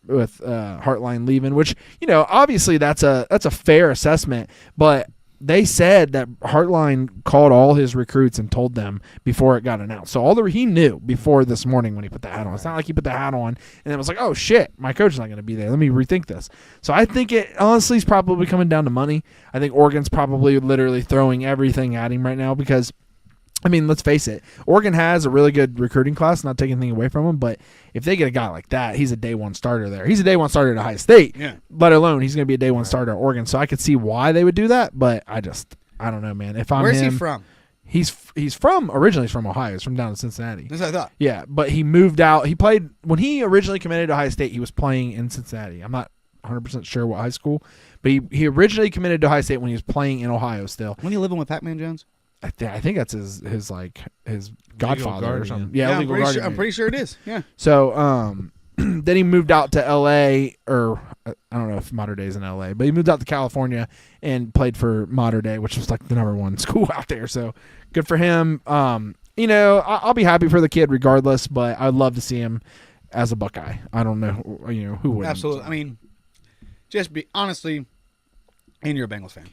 Hartline leaving, which obviously that's a fair assessment. But they said that Hartline called all his recruits and told them before it got announced. So he knew before this morning when he put the hat on. It's not like he put the hat on and it was like, oh shit, my coach is not going to be there. Let me rethink this. So I think it honestly is probably coming down to money. I think Oregon's probably literally throwing everything at him right now because. I mean, let's face it. Oregon has a really good recruiting class, not taking anything away from him, but if they get a guy like that, he's a day one starter there. He's a day one starter at Ohio State, let alone he's going to be a day one starter at Oregon. So I could see why they would do that, but I don't know, man. If I'm Where's him, he from? He's originally from Ohio. He's from down in Cincinnati. That's what I thought. Yeah, but he moved out. He played when he originally committed to Ohio State. He was playing in Cincinnati. I'm not 100% sure what high school, but he originally committed to Ohio State when he was playing in Ohio still. When you living with Pac-Man Jones? I think that's his godfather or guardian. something. Yeah, legal guardian. I'm pretty sure it is. Yeah. So then he moved out to L.A. or I don't know if Mater Dei is in L.A., but he moved out to California and played for Mater Dei, which was like the #1 school out there. So good for him. You know, I'll be happy for the kid regardless, but I'd love to see him as a Buckeye. I don't know, you know, who would. Absolutely. I mean, just be honestly, and you're a Bengals fan.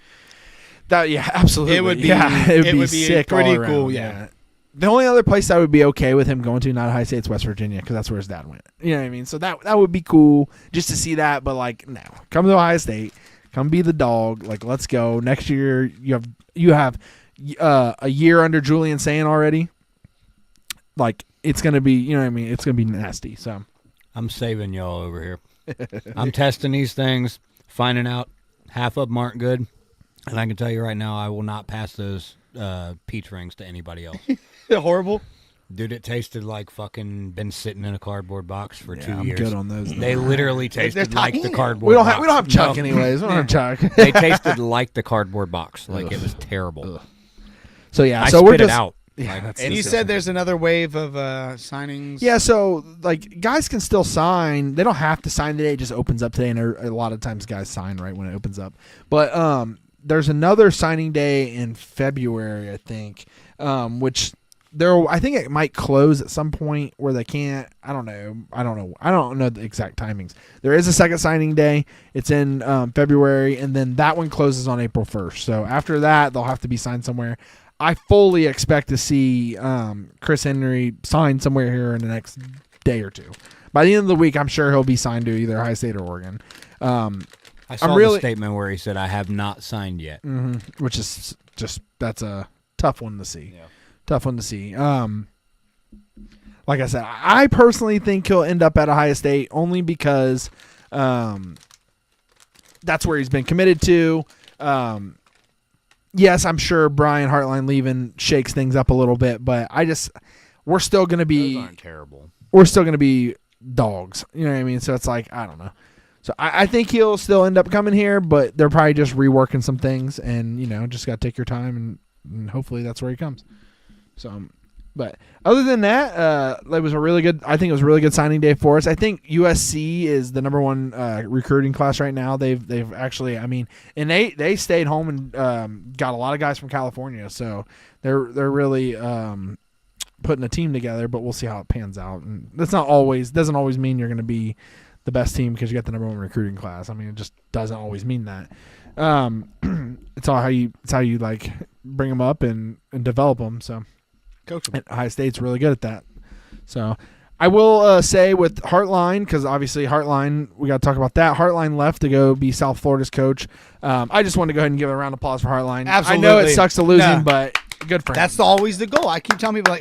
Yeah, absolutely. It would be. Yeah, it would be sick. Pretty all around, cool. Yeah. The only other place I would be okay with him going to, not Ohio State, is West Virginia, because that's where his dad went. You know what I mean? So that would be cool just to see that. But like, no, come to Ohio State, come be the dog. Like, let's go. Next year you have a year under Julian Sayin already. Like, it's gonna be, you know what I mean? It's gonna be nasty. So I'm saving y'all over here. I'm testing these things, finding out half of them aren't good, and I can tell you right now, I will not pass those peach rings to anybody else. Horrible. Dude, it tasted like fucking been sitting in a cardboard box for 2 I'm years. good on those. They literally tasted like the tahini. cardboard we don't box. have Chuck No. anyways. We don't have Chuck. They tasted like the cardboard box. Like it was terrible. So yeah, I so spit we're it just out. Yeah, Like, that's And you disgusting. said there's another wave of signings. Yeah, so like guys can still sign. They don't have to sign today. It just opens up today, and a lot of times guys sign right when it opens up. But there's another signing day in February, I think, which I think it might close at some point where they can't. I don't know. I don't know the exact timings. There is a second signing day. It's in February, and then that one closes on April 1st. So after that, they'll have to be signed somewhere. I fully expect to see Chris Henry sign somewhere here in the next day or two. By the end of the week, I'm sure he'll be signed to either Ohio State or Oregon. I saw really- the statement where he said, "I have not signed yet." Which is just that's a tough one to see. Yeah. Tough one to see. Like I said, I personally think he'll end up at Ohio State only because that's where he's been committed to. Yes, I'm sure Brian Hartline leaving shakes things up a little bit, but we're still going to Those be aren't terrible. dogs. You know what I mean? So it's like, I don't know. So I think he'll still end up coming here, but they're probably just reworking some things, and just got to take your time, and hopefully that's where he comes. So, but other than that, it was a really good. I think it was a really good signing day for us. I think USC is the #1 recruiting class right now. They've actually, I mean, and they stayed home and got a lot of guys from California, so they're really putting a team together. But we'll see how it pans out. And that's doesn't always mean you're going to be the best team because you got the #1 recruiting class. I mean, it just doesn't always mean that. It's all how you like bring them up and develop them. So, Coach. and Ohio State's really good at that. So, I will say with Hartline, because obviously Hartline, we got to talk about that. Hartline left to go be South Florida's coach. I just wanted to go ahead and give a round of applause for Hartline. I know it Absolutely. sucks to lose him, No. but good for him. That's always the goal. I keep telling people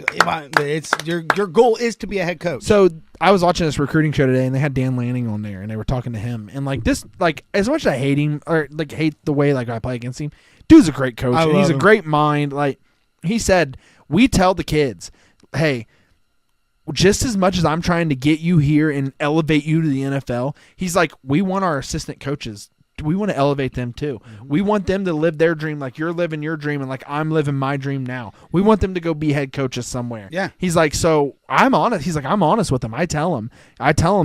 it's your goal is to be a head coach. So I was watching this recruiting show today, and they had Dan Lanning on there, and they were talking to him. And like this, like as much as I hate him or like hate the way like I play against him, dude's a great coach. I And love he's a him. great mind. Like he said, we tell the kids, hey, just as much as I'm trying to get you here and elevate you to the NFL, he's like, we want our assistant coaches. We want to elevate them too. We want them to live their dream like you're living your dream and like I'm living my dream now. We want them to go be head coaches somewhere. Yeah. He's like, so I'm honest. He's like, I'm honest with them. I tell them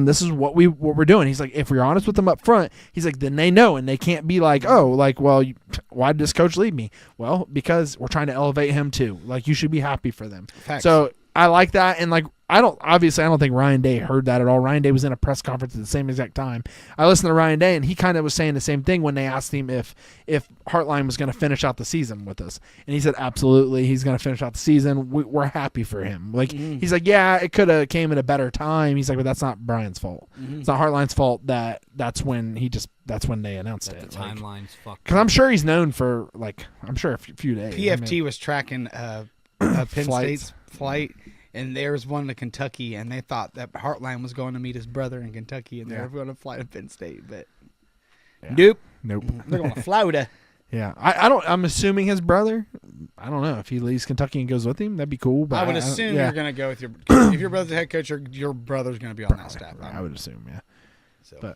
this is what we're doing. He's like, if we're honest with them up front, he's like, then they know and they can't be like, oh, like, well, why did this coach leave me? Well, because we're trying to elevate him too. Like you should be happy for them. Facts. So I like that. And like, I don't think Ryan Day heard that at all. Ryan Day was in a press conference at the same exact time. I listened to Ryan Day, and he kind of was saying the same thing when they asked him if Hartline was going to finish out the season with us, and he said absolutely, he's going to finish out the season. We're happy for him. Like he's like, yeah, it could have came at a better time. He's like, but that's not Brian's fault. It's not Hartline's fault. That's when they announced The it. timeline's fucked. Because I'm sure he's known for a few days. PFT was tracking Penn Flights. State's flight, and there was one to Kentucky, and they thought that Hartline was going to meet his brother in Kentucky, and they were going to fly to Penn State, but Yeah. nope, Nope. they're going to Florida. Yeah, I'm assuming his brother, I don't know if he leaves Kentucky and goes with him. That'd be cool. But I would don't- assume yeah. you're going to go with your if your brother's the head coach, your brother's going to be on that staff. I would assume, yeah. So.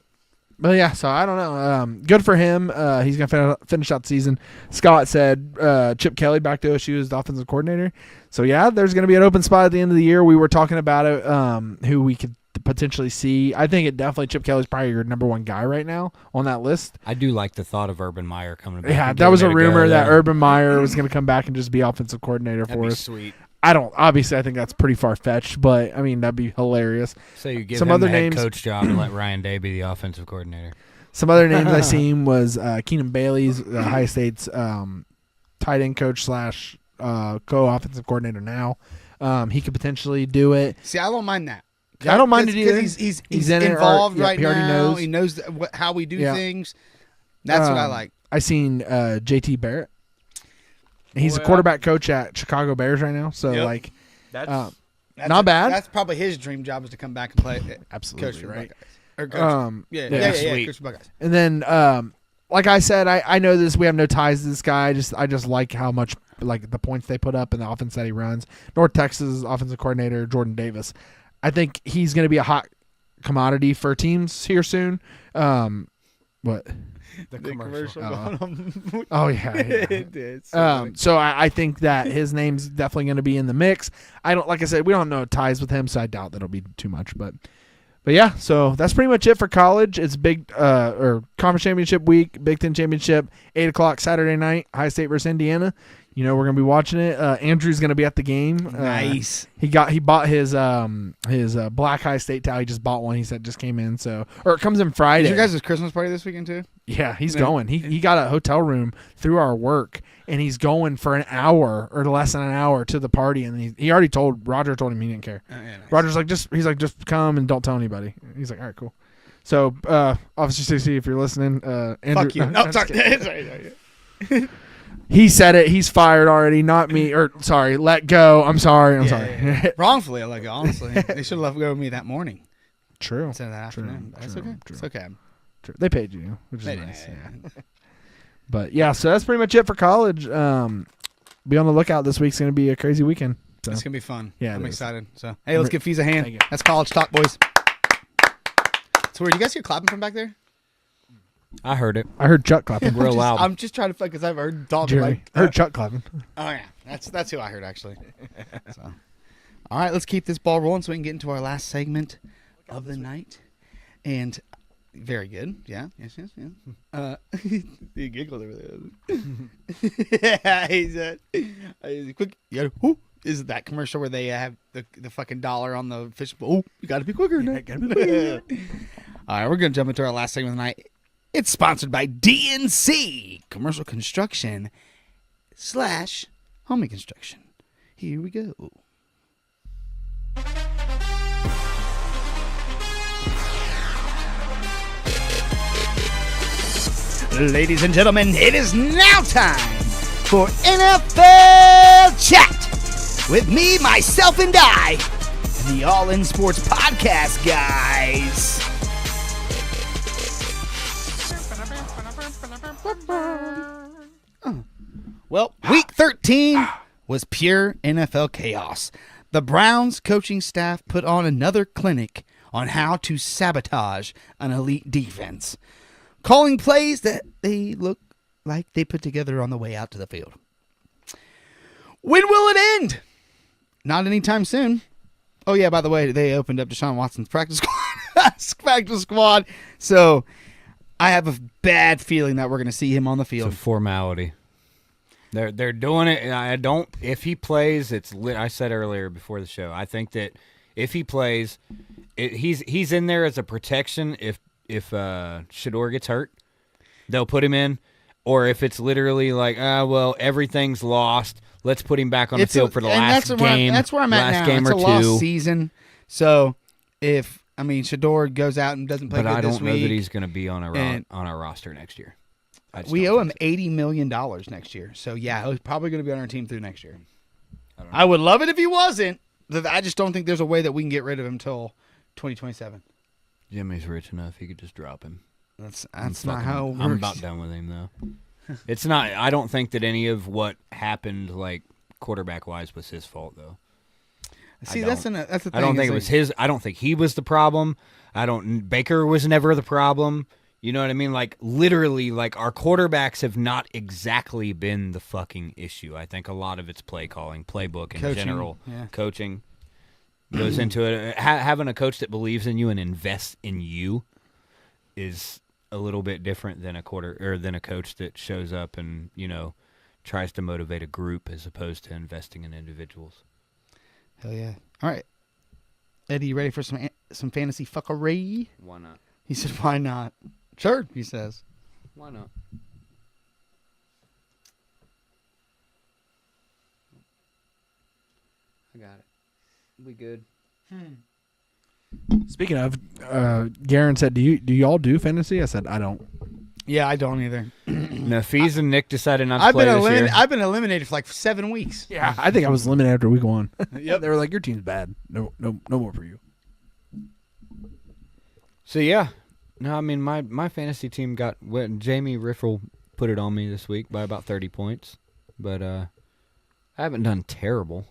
But yeah, so I don't know. Good for him. He's gonna finish out the season. Scott said Chip Kelly back to OSU as the offensive coordinator. So yeah, there's gonna be an open spot at the end of the year. We were talking about it. Who we could potentially see. I think it definitely Chip Kelly's probably your number one guy right now on that list. I do like the thought of Urban Meyer coming back. Yeah, and that was a giving it go rumor that there. Urban Meyer was gonna come back and just be offensive coordinator That'd for be us. sweet. I don't. Obviously, I think that's pretty far fetched, but I mean that'd be hilarious. So you give Some him other the head names- coach job and let Ryan Day be the offensive coordinator. Some other names I seen was Keenan Bailey's Ohio State's tight end coach slash co-offensive coordinator now. He could potentially do it. See, I don't mind that. I don't mind it 'Cause either. He's He's in it, or- involved yep, right he already now. knows. He knows how we do Yeah. things. That's what I Um, like. I seen JT Barrett. He's a Well, quarterback coach at Chicago Bears right now. So Yep. like, That's not bad. That's probably his dream job is to come back and play. Absolutely Coach for the right. Buckeyes. Or coach. Yeah. yeah. Sweet. Coach for the Buckeyes. And then, like I said, I know this. We have no ties to this guy. I just like how much like the points they put up and the offense that he runs. North Texas offensive coordinator Jordan Davis. I think he's going to be a hot commodity for teams here soon. What? the commercial. Oh yeah. It did. So So I think that his name's definitely going to be in the mix. I don't, like I said, we don't know ties with him, so I doubt that'll be too much. But yeah, so that's pretty much it for college. It's big or conference championship week, Big Ten championship, 8:00 Saturday night, High State versus Indiana. You know we're gonna be watching it. Andrew's gonna be at the game. nice. He bought his black High State towel. He just bought one. He said just came in. So or it comes in Friday. Is your guys' Christmas party this weekend too? Yeah, he's Yeah. going. He got a hotel room through our work, and he's going for an hour or less than an hour to the party. And he already told Roger told him he didn't care. Oh, yeah, nice. Roger's like just come and don't tell anybody. He's like, all right, cool. So Officer CC, if you're listening, Andrew, Fuck you. No, sorry. Sorry. he said it. He's fired already. Not me. Or sorry, let go. I'm sorry. I'm sorry. Yeah. Wrongfully, I like it, honestly. They should have let go of me that morning True. instead of that True, afternoon. But that's true, okay. true. It's okay. True. They paid you, which is They did, nice. yeah. Yeah. But yeah, so that's pretty much it for college. Be on the lookout. This week's going to be a crazy weekend. So. It's gonna be fun. Yeah, I'm it is. excited. So hey, let's give Fees a hand. Thank you. That's college talk, boys. So where you guys hear clapping from back there? I heard it. I heard Chuck clapping. Real loud. I'm just trying to fuck because I've heard Dalton Jerry. like. I heard Chuck clapping. Oh yeah, that's who I heard actually. So, all right, let's keep this ball rolling so we can get into our last segment of the night. And very good, yeah, yes. He giggled over there. Yeah, he said, "Quick, you gotta, is it that commercial where they have the fucking dollar on the fish bowl? You got to be quicker. All right, we're gonna jump into our last segment of the night. It's sponsored by DNC Commercial Construction / Homey Construction. Here we go. Ladies and gentlemen, it is now time for NFL Chat with me, myself, and I, and the All In Sports Podcast guys. Well, week 13 was pure NFL chaos. The Browns coaching staff put on another clinic on how to sabotage an elite defense, calling plays that they look like they put together on the way out to the field. When will it end? Not anytime soon. Oh, yeah, by the way, they opened up Deshaun Watson's practice squad. So I have a bad feeling that we're going to see him on the It's field. a formality. They're doing it, and I don't. If he plays, it's lit. I said earlier before the show. I think that if he plays, he's in there as a protection. If Shador gets hurt, they'll put him in. Or if it's literally like, well, everything's lost. Let's put him back on the field for the last game. That's where I'm at last now. game It's or a two. lost season. So if Shador goes out and doesn't play But good I this don't know week, that he's going to be on and- our roster next year. I just we don't owe him think $80 million next year. So yeah, he's probably going to be on our team through next year. I would love it if he wasn't. I just don't think there's a way that we can get rid of him until 2027. so. Jimmy's rich enough; he could just drop him. That's I'm not how it works. I'm about done with him though. It's not. I don't think that any of what happened, like quarterback wise, was his fault though. See, don't. that's the thing. I don't think is it was like- his. I don't think he was the problem. Baker was never the problem. You know what I mean? Like literally, like our quarterbacks have not exactly been the fucking issue. I think a lot of it's play calling, playbook in Coaching, general, yeah. coaching goes into it. Having a coach that believes in you and invests in you is a little bit different than than a coach that shows up and tries to motivate a group as opposed to investing in individuals. Hell yeah! All right, Eddie, you ready for some fantasy fuckery? Why not? He said, "Why not?" Sure, he says. Why not? I got it. We good. Speaking of, Garen said, "Do y'all do fantasy?" I said, "I don't." Yeah, I don't either. No, Fees and Nick decided not to I've play been this year. I've been eliminated for like 7 weeks. Yeah, I think I was eliminated after week 1. Yep. They were like, "Your team's bad. No more for you." So yeah, no, I mean my fantasy team Jamie Riffle put it on me this week by about 30 points, but I haven't done terrible.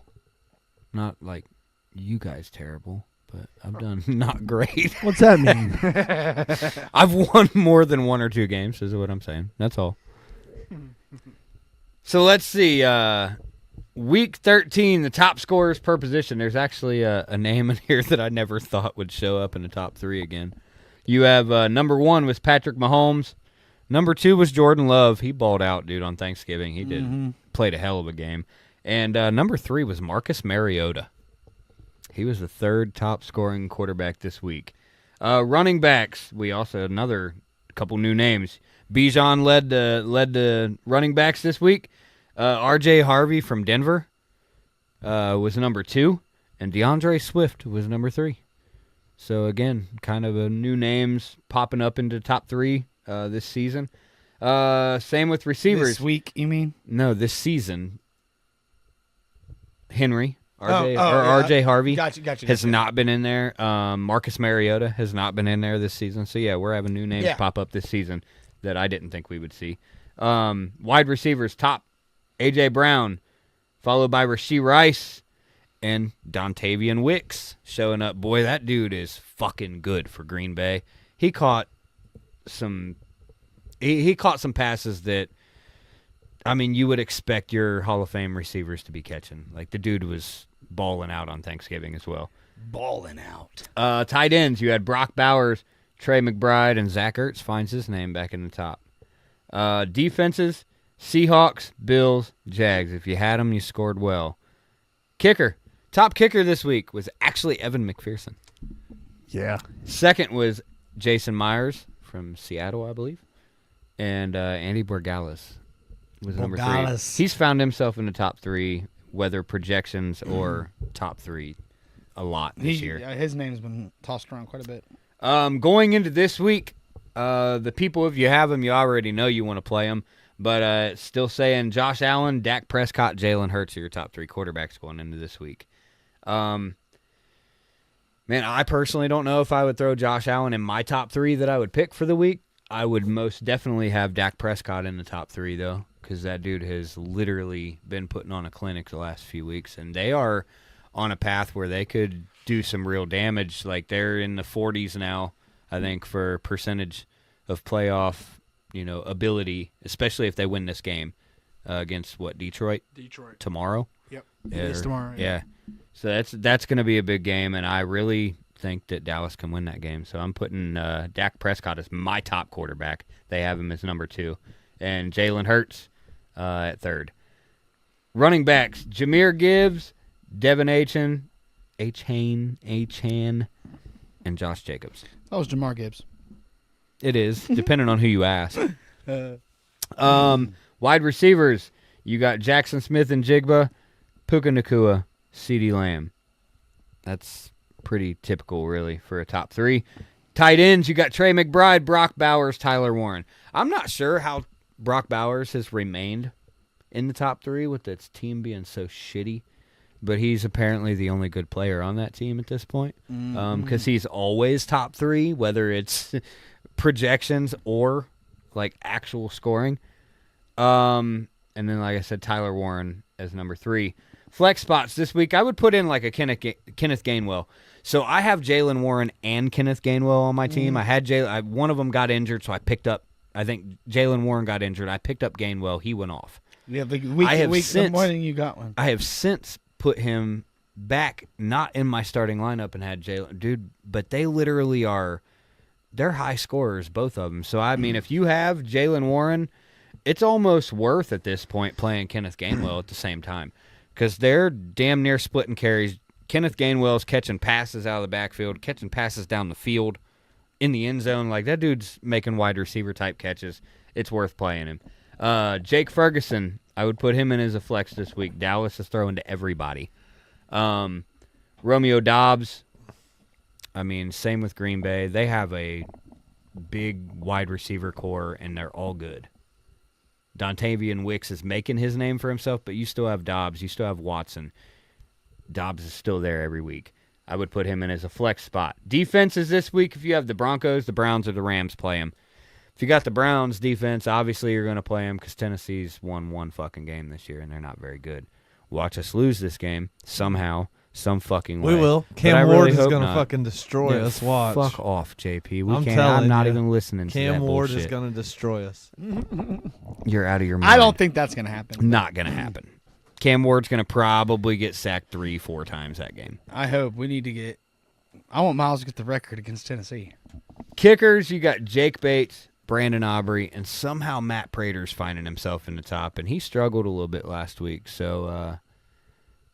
Not like you guys terrible, but I've done not great. What's that mean? I've won more than 1 or 2 games, is what I'm saying. That's all. So let's see. Week 13, the top scorers per position. There's actually a name in here that I never thought would show up in the top 3 again. You have number 1 was Patrick Mahomes. Number 2 was Jordan Love. He balled out, dude, on Thanksgiving. He played a hell of a game. And number 3 was Marcus Mariota. He was the 3rd top scoring quarterback this week. Running backs, we also had another couple new names. Bijan led the running backs this week. R.J. Harvey from Denver was number 2, and DeAndre Swift was number 3. So again, kind of a new names popping up into top 3 this season. Same with receivers. This week, you mean? No, this season. Henry, yeah. R.J. Harvey Gotcha. has not been in there. Marcus Mariota has not been in there this season. So, yeah, we're having new names pop up this season that I didn't think we would see. Wide receivers, top, A.J. Brown, followed by Rashee Rice and Dontavian Wicks showing up. Boy, that dude is fucking good for Green Bay. He caught some passes that, I mean, you would expect your Hall of Fame receivers to be catching. Like, the dude was balling out on Thanksgiving as well. Balling out. Tight ends, you had Brock Bowers, Trey McBride, and Zach Ertz finds his name back in the top. Defenses, Seahawks, Bills, Jags. If you had them, you scored well. Kicker. Top kicker this week was actually Evan McPherson. Yeah. Second was Jason Myers from Seattle, I believe. And Andy Borregales was number 3. Borregales. He's found himself in the top 3, whether projections or top 3, a lot this year. His name's been tossed around quite a bit. Going into this week, the people, if you have them, you already know you want to play them. But still saying Josh Allen, Dak Prescott, Jalen Hurts are your top 3 quarterbacks going into this week. Man, I personally don't know if I would throw Josh Allen in my top 3 that I would pick for the week. I would most definitely have Dak Prescott in the top 3, though, because that dude has literally been putting on a clinic the last few weeks, and they are on a path where they could do some real damage. Like, they're in the 40s now, I think, for percentage of playoff, ability, especially if they win this game against Detroit tomorrow. Yep. It is tomorrow. Yeah. So that's going to be a big game, and I really think that Dallas can win that game. So I'm putting Dak Prescott as my top quarterback. They have him as number 2, and Jalen Hurts at 3rd. Running backs: Jahmyr Gibbs, Devin Achan, and Josh Jacobs. That was Jamar Gibbs. It is, depending on who you ask. Wide receivers, you got Jackson Smith and Jigba, Puka Nacua, CeeDee Lamb. That's pretty typical, really, for a top 3. Tight ends, you got Trey McBride, Brock Bowers, Tyler Warren. I'm not sure how Brock Bowers has remained in the top 3 with its team being so shitty, but he's apparently the only good player on that team at this point, because he's always top 3, whether it's projections or like actual scoring. And then, like I said, Tyler Warren as number 3. Flex spots this week, I would put in like a Kenneth Gainwell. So I have Jalen Warren and Kenneth Gainwell on my team. I had one of them got injured, so I picked up. I think Jalen Warren got injured. I picked up Gainwell. He went off. Yeah, the morning you got one. I have since put him back, not in my starting lineup, and had Jalen. Dude, but they literally are. They're high scorers, both of them. So I mean, if you have Jalen Warren, it's almost worth at this point playing Kenneth Gainwell at the same time, because they're damn near splitting carries. Kenneth Gainwell's catching passes out of the backfield, catching passes down the field, in the end zone. Like, that dude's making wide receiver type catches. It's worth playing him. Jake Ferguson, I would put him in as a flex this week. Dallas is throwing to everybody. Romeo Dobbs, I mean, same with Green Bay. They have a big wide receiver core, and they're all good. Dontavian Wicks is making his name for himself, but you still have Dobbs. You still have Watson. Dobbs is still there every week. I would put him in as a flex spot. Defenses this week, if you have the Broncos, the Browns, or the Rams, play him. If you got the Browns defense, obviously you're going to play him because Tennessee's won one fucking game this year, and they're not very good. Watch us lose this game somehow, some fucking way. We will. But I Cam really Ward is hope going to not. fucking destroy us. Watch. Fuck off, JP. telling I'm not you, even listening to that Cam Ward bullshit. is going to destroy us. You're out of your mind. I don't think that's going to happen. Not going to happen. Cam Ward's going to probably get sacked 3-4 times that game. I hope. We need to get. I want Miles to get the record against Tennessee. Kickers, you got Jake Bates, Brandon Aubrey, and somehow Matt Prater's finding himself in the top, and he struggled a little bit last week. So,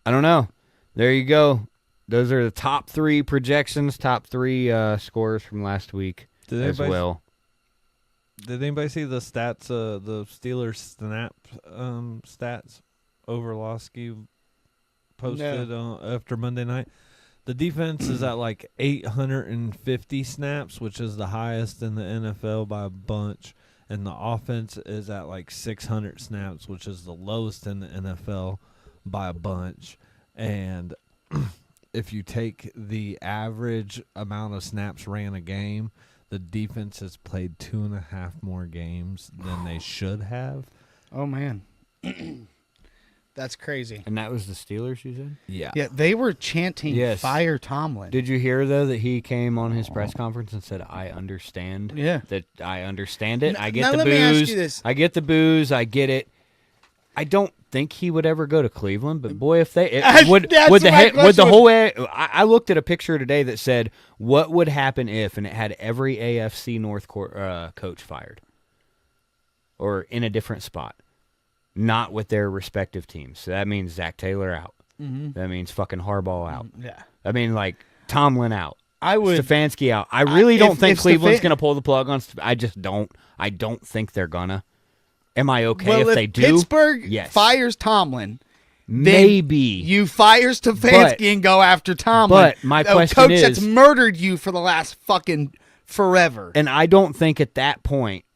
I don't know. There you go. Those are the top 3 projections, top 3 scores from last week as well. Did anybody see the stats, the Steelers snap stats Overlowski posted after Monday night? The defense is at like 850 snaps, which is the highest in the NFL by a bunch. And the offense is at like 600 snaps, which is the lowest in the NFL by a bunch. And if you take the average amount of snaps ran a game, the defense has played 2.5 more games than they should have. Oh, man. That's crazy. And that was the Steelers, you said? Yeah. Yeah, they were chanting Yes. fire Tomlin. Did you hear, though, that he came on his press conference and said, I understand? Yeah. That I understand it. I get now the let me ask booze. you this. I get the booze. I get it. I don't think he would ever go to Cleveland, but boy, if they would That's the my question. whole I looked at a picture today that said what would happen if, and it had every AFC North coach fired or in a different spot, not with their respective teams. So that means Zach Taylor out. Mm-hmm. That means fucking Harbaugh out. Yeah. I mean, like Tomlin out. I would. Stefanski out. I really don't think if Cleveland's going to pull the plug on. I just don't. I don't think they're gonna. Am I okay if they do? Pittsburgh Yes. fires Tomlin, then Maybe. you fire Stefanski and go after Tomlin. but my a question coach is- that's murdered you for the last fucking forever. And I don't think at that point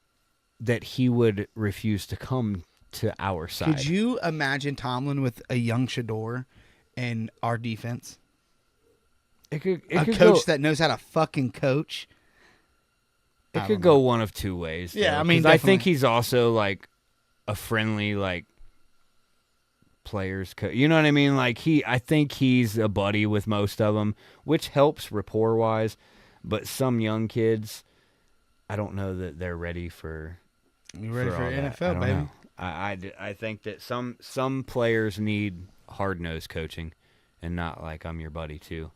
that he would refuse to come to our side. Could you imagine Tomlin with a young Shador and our defense? It could A could coach go, that knows how to fucking coach. it I could don't go one of two ways. Yeah, though, I mean, 'cause I think definitely. he's also like a friendly like players coach. You know what I mean? Like I think he's a buddy with most of them, which helps rapport wise. But some young kids, I don't know that they're ready for. You ready for all that. I NFL, don't baby? know. I think that some players need hard-nosed coaching and not like I'm your buddy too.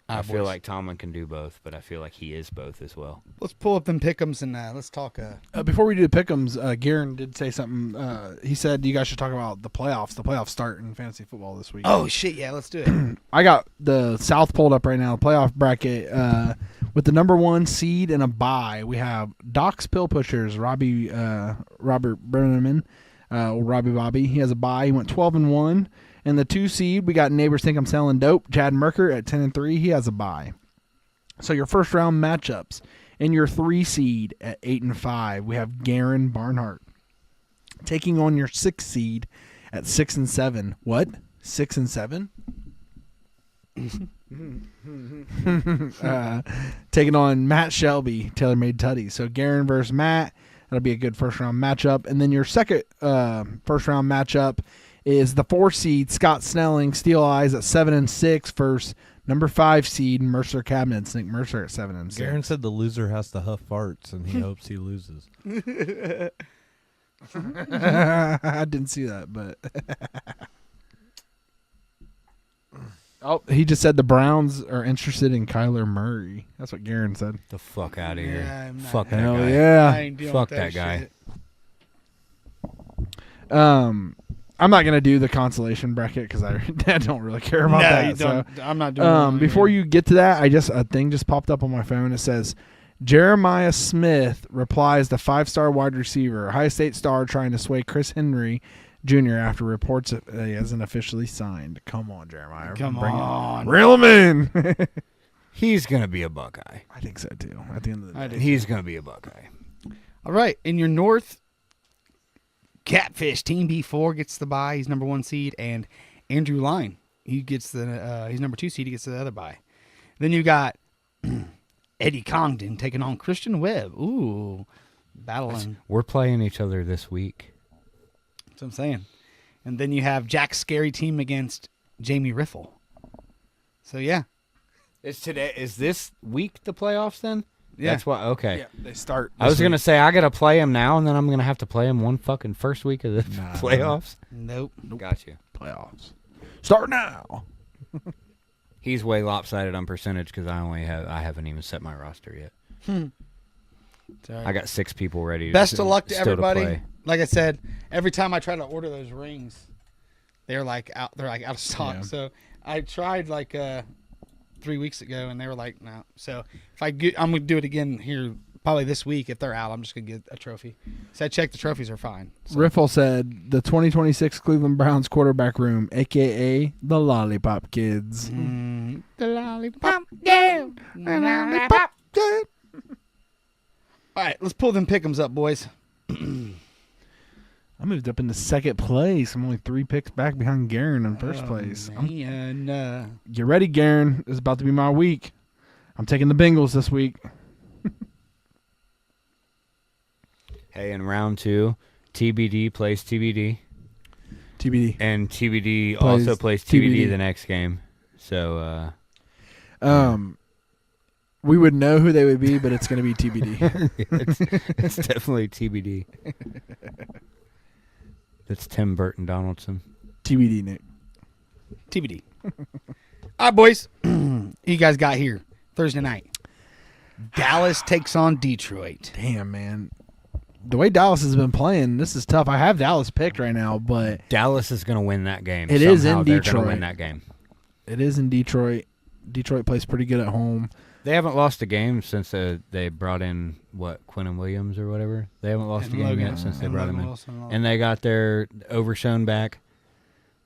I feel boys. like Tomlin can do both, but I feel like he is both as well. Let's pull up them pick'ems and let's talk. Before we do the pick'ems, Garen did say something. He said you guys should talk about the playoffs. The playoffs start in fantasy football this week. Oh shit! Yeah, let's do it. I got the South pulled up right now. Playoff bracket with the number 1 seed and a bye. We have Doc's Pill Pushers, Robert Brenneman, Robbie Bobby. He has a bye. He went 12-1. And the 2 seed, we got Neighbors Think I'm Selling Dope. Chad Merker at 10-3. He has a bye. So your first round matchups. In your 3 seed at 8-5, we have Garen Barnhart taking on your 6 seed at 6-7. What? 6-7? Taking on Matt Shelby, TaylorMade Tutty. So Garen versus Matt. That'll be a good first round matchup. And then your second first round matchup is the 4 seed Scott Snelling, Steel Eyes at 7-6 versus number 5 seed Mercer Cabinets, Nick Mercer at 7-6. Garen said the loser has to huff farts, and he hopes he loses. I didn't see that, but oh, he just said the Browns are interested in Kyler Murray. That's what Garen said. The fuck out of here. Yeah, I'm not- Fuck that Hell guy. I yeah. ain't dealing Fuck with that guy. shit. I'm not gonna do the consolation bracket because I don't really care about No, that. you don't. I'm not doing that. Before you get to that, a thing just popped up on my phone. It says Jeremiah Smith replies to 5-star wide receiver, Ohio State star trying to sway Chris Henry Jr. after reports that he hasn't officially signed. Come on, Jeremiah. Come Bring it. on. Reel him in. He's gonna be a Buckeye. I think so too. At the end of the I day. do. He's gonna be a Buckeye. All right. In your North, Catfish Team B4 gets the bye. He's number 1 seed, and Andrew Line he gets the he's number 2 seed. He gets the other bye. Then you got Eddie Congdon taking on Christian Webb. Ooh, battling. We're playing each other this week. That's what I'm saying. And then you have Jack's Scary Team against Jamie Riffle. So yeah, Is this week the playoffs then? Yeah. That's why. Okay. Yeah, they start. I was this gonna week. say I gotta play him now, and then I'm gonna have to play him one fucking first week of the Nah. playoffs. nope. Got you. playoffs. Start now. He's way lopsided on percentage because I haven't even set my roster yet. It's all right. I got 6 people ready. Best of luck to still everybody. play. Like I said, every time I try to order those rings, they're like out of stock. Yeah. So I tried like 3 weeks ago, and they were like, no. So if I'm gonna do it again here probably this week. If they're out, I'm just gonna get a trophy. So I checked, the trophies are fine. So, Riffle said the 2026 Cleveland Browns quarterback room, aka the Lollipop Kids. the lollipop, yeah, the lollipop. Yeah. All right, let's pull them pick'ems up, boys. I moved up into second place. I'm only 3 picks back behind Garen in first place. Get ready, Garen. It's about to be my week. I'm taking the Bengals this week. Hey, in round 2, TBD plays TBD, TBD. and TBD Plays also plays TBD TBD. the next game. So We would know who they would be, but it's going to be TBD. it's definitely TBD. That's Tim Burton Donaldson. TBD, Nick. TBD. All right, boys. You guys got here Thursday night. Dallas takes on Detroit. Damn, man. The way Dallas has been playing, this is tough. I have Dallas picked right now, but Dallas is going to win that game. It is Somehow in they're Detroit. going to win that game. it is in Detroit. Detroit plays pretty good at home. They haven't lost a game since they brought in Quinnen Williams or whatever. They haven't lost a game yet since they brought him in. And they got their Overshown back.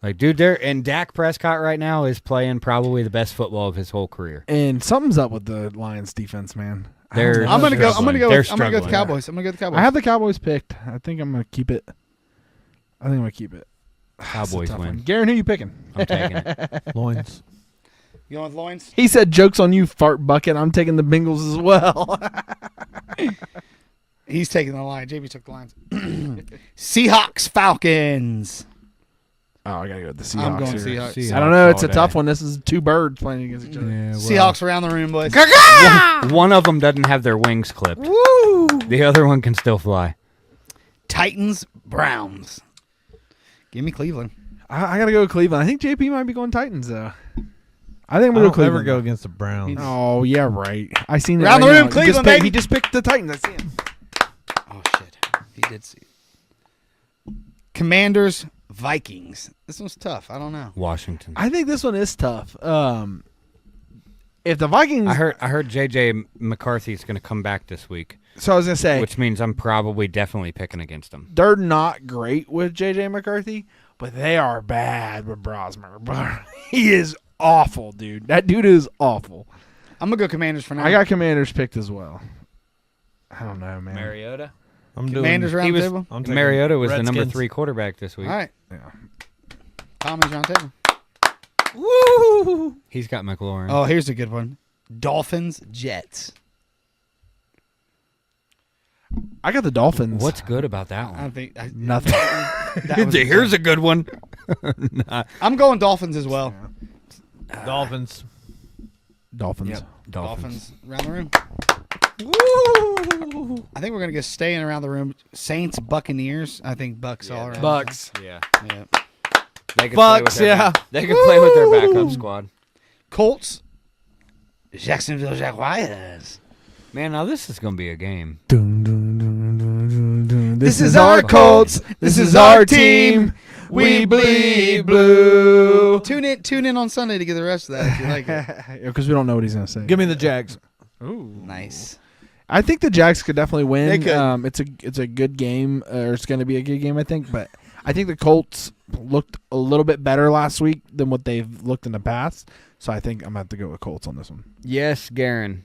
Like, dude, and Dak Prescott right now is playing probably the best football of his whole career. And something's up with the Lions defense, man. I don't They're know. I'm gonna go. I'm struggling. gonna go. They're I'm gonna go with the struggling. Cowboys. I'm gonna go with the Cowboys. I have the Cowboys picked. I think I'm gonna keep it. That's a Cowboys tough win. one. Garen, who you picking? I'm taking it. Loins. You going with Loins? He said, "Jokes on you, fart bucket." I'm taking the Bengals as well. He's taking the line. JB took the lines. Seahawks Falcons. Oh, I gotta go with the Seahawks. I'm going here. Seahawks. I don't know. It's all a tough day. one. This is 2 birds playing against each other. Yeah, well, Seahawks around the room, boys. One of them doesn't have their wings clipped. Woo! The other one can still fly. Titans Browns. Give me Cleveland. I gotta go with Cleveland. I think JP might be going Titans though. I think I we'll go don't ever Cleveland. go against the Browns. Oh yeah, right. I seen it. Around right the room, now. Cleveland, baby. He just picked the Titans. I see him. Oh shit, he did see it. Commanders Vikings. This one's tough. I don't know. Washington. I think this one is tough. If the Vikings, I heard JJ McCarthy's going to come back this week, so I was gonna say, which means I'm probably definitely picking against him. they're not great with JJ McCarthy, but they are bad with Brosmer. He is awful, dude. That dude is awful. I'm gonna go Commanders for now. I got Commanders picked as well. I don't know, man. Mariota? I'm doing. Commanders around the table. I'm taking Mariota was the number Redskins. 3 quarterback this week. All right, Yeah. Tommy's round table. Woo! He's got McLaurin. Oh, here's a good one. Dolphins Jets. I got the Dolphins. What's good about that I one? don't think Nothing. that was- Here's a good one. I'm going Dolphins as well. Dolphins. Dolphins. Dolphins around the room. I think we're gonna go staying around the room. Saints, Buccaneers. I think Bucks all around. Bucks. Yeah. Yeah. They can Bucks, yeah. They can play with their backup squad. Colts, Jacksonville Jaguars. Man, now this is going to be a game. Dun, dun, dun, dun, dun, dun. This is our Colts. This is our team. We bleed blue. Tune in on Sunday to get the rest of that if you like it. Because we don't know what he's gonna say. Give me the Jags. Nice. I think the Jags could definitely win. They could. It's a good game, or it's going to be a good game, I think. But I think the Colts looked a little bit better last week than what they've looked in the past. So I think I'm going to have to go with Colts on this one. Yes, Garen.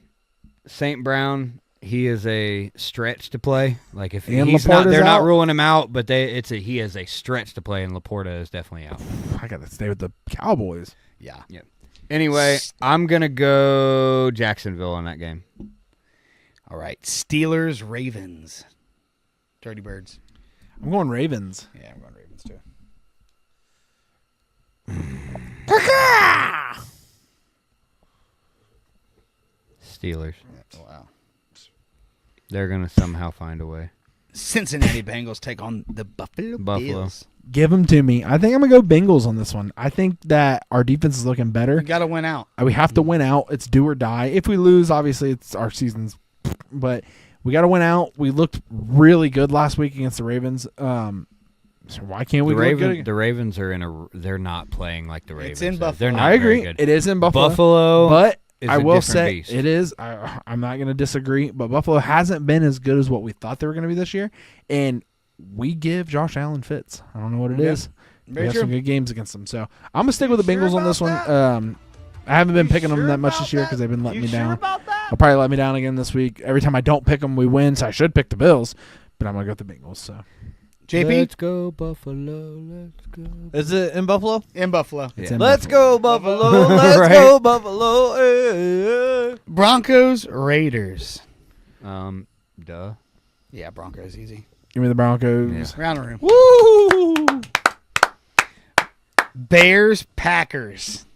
St. Brown, he is a stretch to play. Like if And he's not, Laporta's they're not out? ruling him out, but he is a stretch to play, and Laporta is definitely out. I got to stay with the Cowboys. Yeah. Anyway, I'm gonna go Jacksonville on that game. All right. Steelers, Ravens. Dirty Birds. I'm going Ravens. Yeah, I'm going Ravens too. Steelers. Oh, wow. They're gonna somehow find a way. Cincinnati Bengals take on the Buffalo Bills. Give them to me. I think I'm going to go Bengals on this one. I think that our defense is looking better. We got to win out. We have to win out. It's do or die. If we lose, obviously, it's our season's. But we got to win out. We looked really good last week against the Ravens. So why can't we look good? The Ravens are they're not playing like the Ravens. It's in are. Buffalo. They're not I agree. very good. It is in Buffalo. Buffalo, But is I a will different say beast. it is. I'm not going to disagree. But Buffalo hasn't been as good as what we thought they were going to be this year. And we give Josh Allen fits. I don't know what it is. We Very have true. some good games against them. So I'm going to stick with the Bengals on this one. I haven't been picking them that much this year because they've been letting me down. They'll probably let me down again this week. Every time I don't pick them, we win. So I should pick the Bills. But I'm going to go with the Bengals. So JP? Let's go Buffalo. Let's go. Is it in Buffalo? In Buffalo. it's Yeah. in Let's Buffalo. go Buffalo. Let's Right. go Buffalo. Hey. Broncos, Raiders. Duh. Yeah, Broncos easy. Give me the Broncos. Round the room. Woo! Bears, Packers.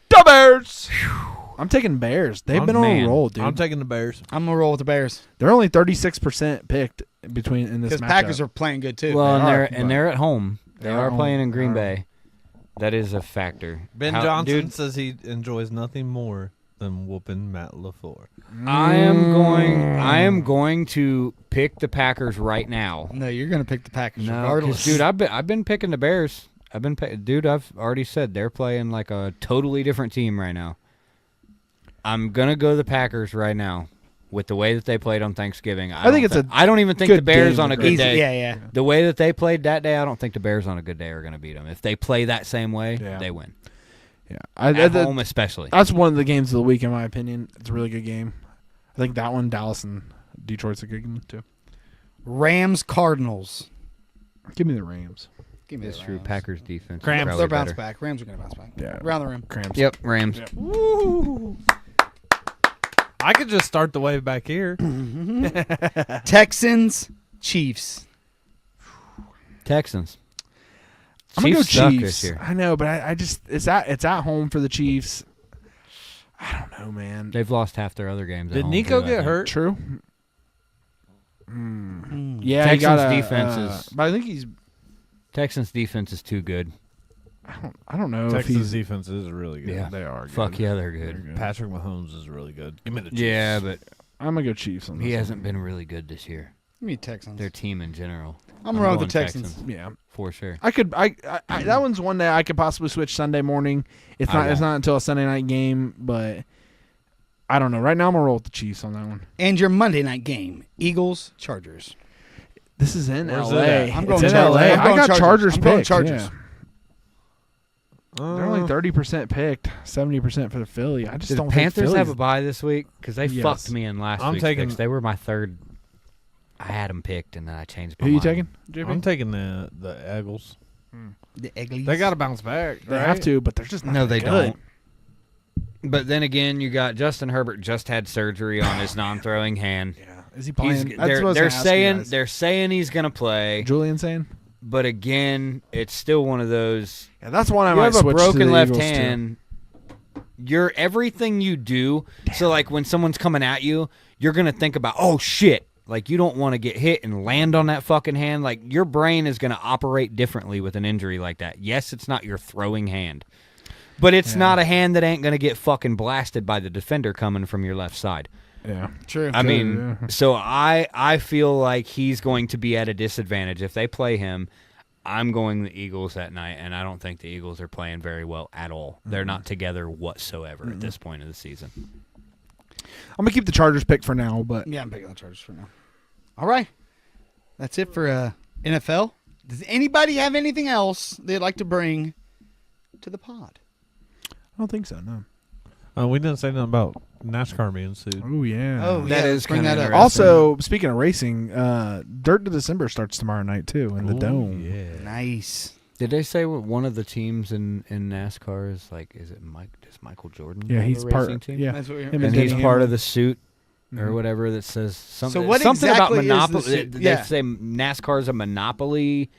The Bears. I'm taking Bears. They've Oh, been on man. a roll, dude. I'm taking the Bears. I'm gonna roll with the Bears They're only 36% picked in this because matchup. Packers are playing good too. Well, They and are, they're at home. They They are are playing home. in Green They are. Bay. That is a factor. Ben How- Johnson dude, says he enjoys nothing more than whooping Matt LaFleur. I am going to pick the Packers right now. no, you're gonna pick the Packers No, regardless. 'cause, dude, I've been picking the Bears. I've already said they're playing like a totally different team right now. I'm gonna go the Packers right now with the way that they played on Thanksgiving. I think it's a I don't even think good the Bears game on a to good Easy, day. yeah. The way that they played that day, I don't think the Bears on a good day are going to beat them. If they play that same way, Yeah. they win. Yeah. At home especially. That's one of the games of the week, in my opinion. It's a really good game. I think that one, Dallas and Detroit's a good game, too. Rams, Cardinals. Give me the Rams. Give me It's the true. Rams. Packers defense. is Cramps. probably They're bounce better. back. Rams are gonna bounce back. Yeah. Round the room. Cramps. Yep, Rams. Woo! I could just start the way back here. Texans, Chiefs. Texans. I'm going to go suck Chiefs. this year. I know, but I just it's at home for the Chiefs. I don't know, man. They've lost half their other games. at Did home, Nico too, I get think. hurt? True. Yeah, Texans he got a, defense is- but I think he's. Texans defense is too good. I don't know if Texas he's. defense is really good. Yeah. They are. Good. Fuck yeah, they're good. They're Patrick Mahomes is really good. Give me the Chiefs. Yeah, but I'm gonna go Chiefs on this. he one. hasn't been really good this year. Give me Texans. Their team in general. I'm wrong with the going Texans. Yeah, for sure. I could. I that one's one that I could possibly switch Sunday morning. It's I not. It's won't. not until a Sunday night game, but I don't know. Right now, I'm gonna roll with the Chiefs on that one. And your Monday night game, Eagles, Chargers. This is in Where's LA. it at? I'm It's going in Chargers. LA. I'm I going got Chargers. Chargers I'm going picked. Chargers. Yeah. They're only 30% picked, 70% for the Philly. I just Did don't the think Panthers have Philly's- a bye this week? Because they Yes. fucked me in last I'm week's taking- picks. They were my third. I had them picked, and then I changed my Who you mind. taking? JP? I'm taking the Eagles. The Eagles. They got to bounce back. They right? have to, but they're just not No, they that good. don't. But then again, you got Justin Herbert just had surgery on his non-throwing hand. Yeah. Is he playing? He's, That's what I was they're gonna ask you saying guys. they're saying he's gonna play, Julian saying. but again, it's still one of those. Yeah, that's one I You might have a switch to broken the left Eagles, too. hand. You're everything you do. So like when someone's coming at you, you're gonna think about, oh shit. Like you don't want to get hit and land on that fucking hand. Like your brain is gonna operate differently with an injury like that. Yes, it's not your throwing hand, but it's not a hand that ain't gonna get fucking blasted by the defender coming from your left side. Yeah. True. I mean, so I feel like he's going to be at a disadvantage if they play him. I'm going the Eagles that night, and I don't think the Eagles are playing very well at all. They're not together whatsoever at this point of the season. I'm gonna keep the Chargers pick for now, but Yeah, I'm picking the Chargers for now. All right. That's it for NFL. Does anybody have anything else they'd like to bring to the pod? I don't think so. No. We didn't say nothing about NASCAR being sued. Oh yeah. Oh, That yeah, is bring kinda that up. interesting. Also, speaking of racing, Dirt to December starts tomorrow night too in the Ooh, Dome. Yeah. Nice. Did they say what one of the teams in NASCAR is like? Is it Mike? Does Michael Jordan? Yeah, have he's a racing part. team? Yeah, That's what we're Him and Denny he's part Hamlin. of the suit or Mhm. whatever that says something. So what something exactly about is the monopoly. suit? They Yeah. say NASCAR is a monopoly.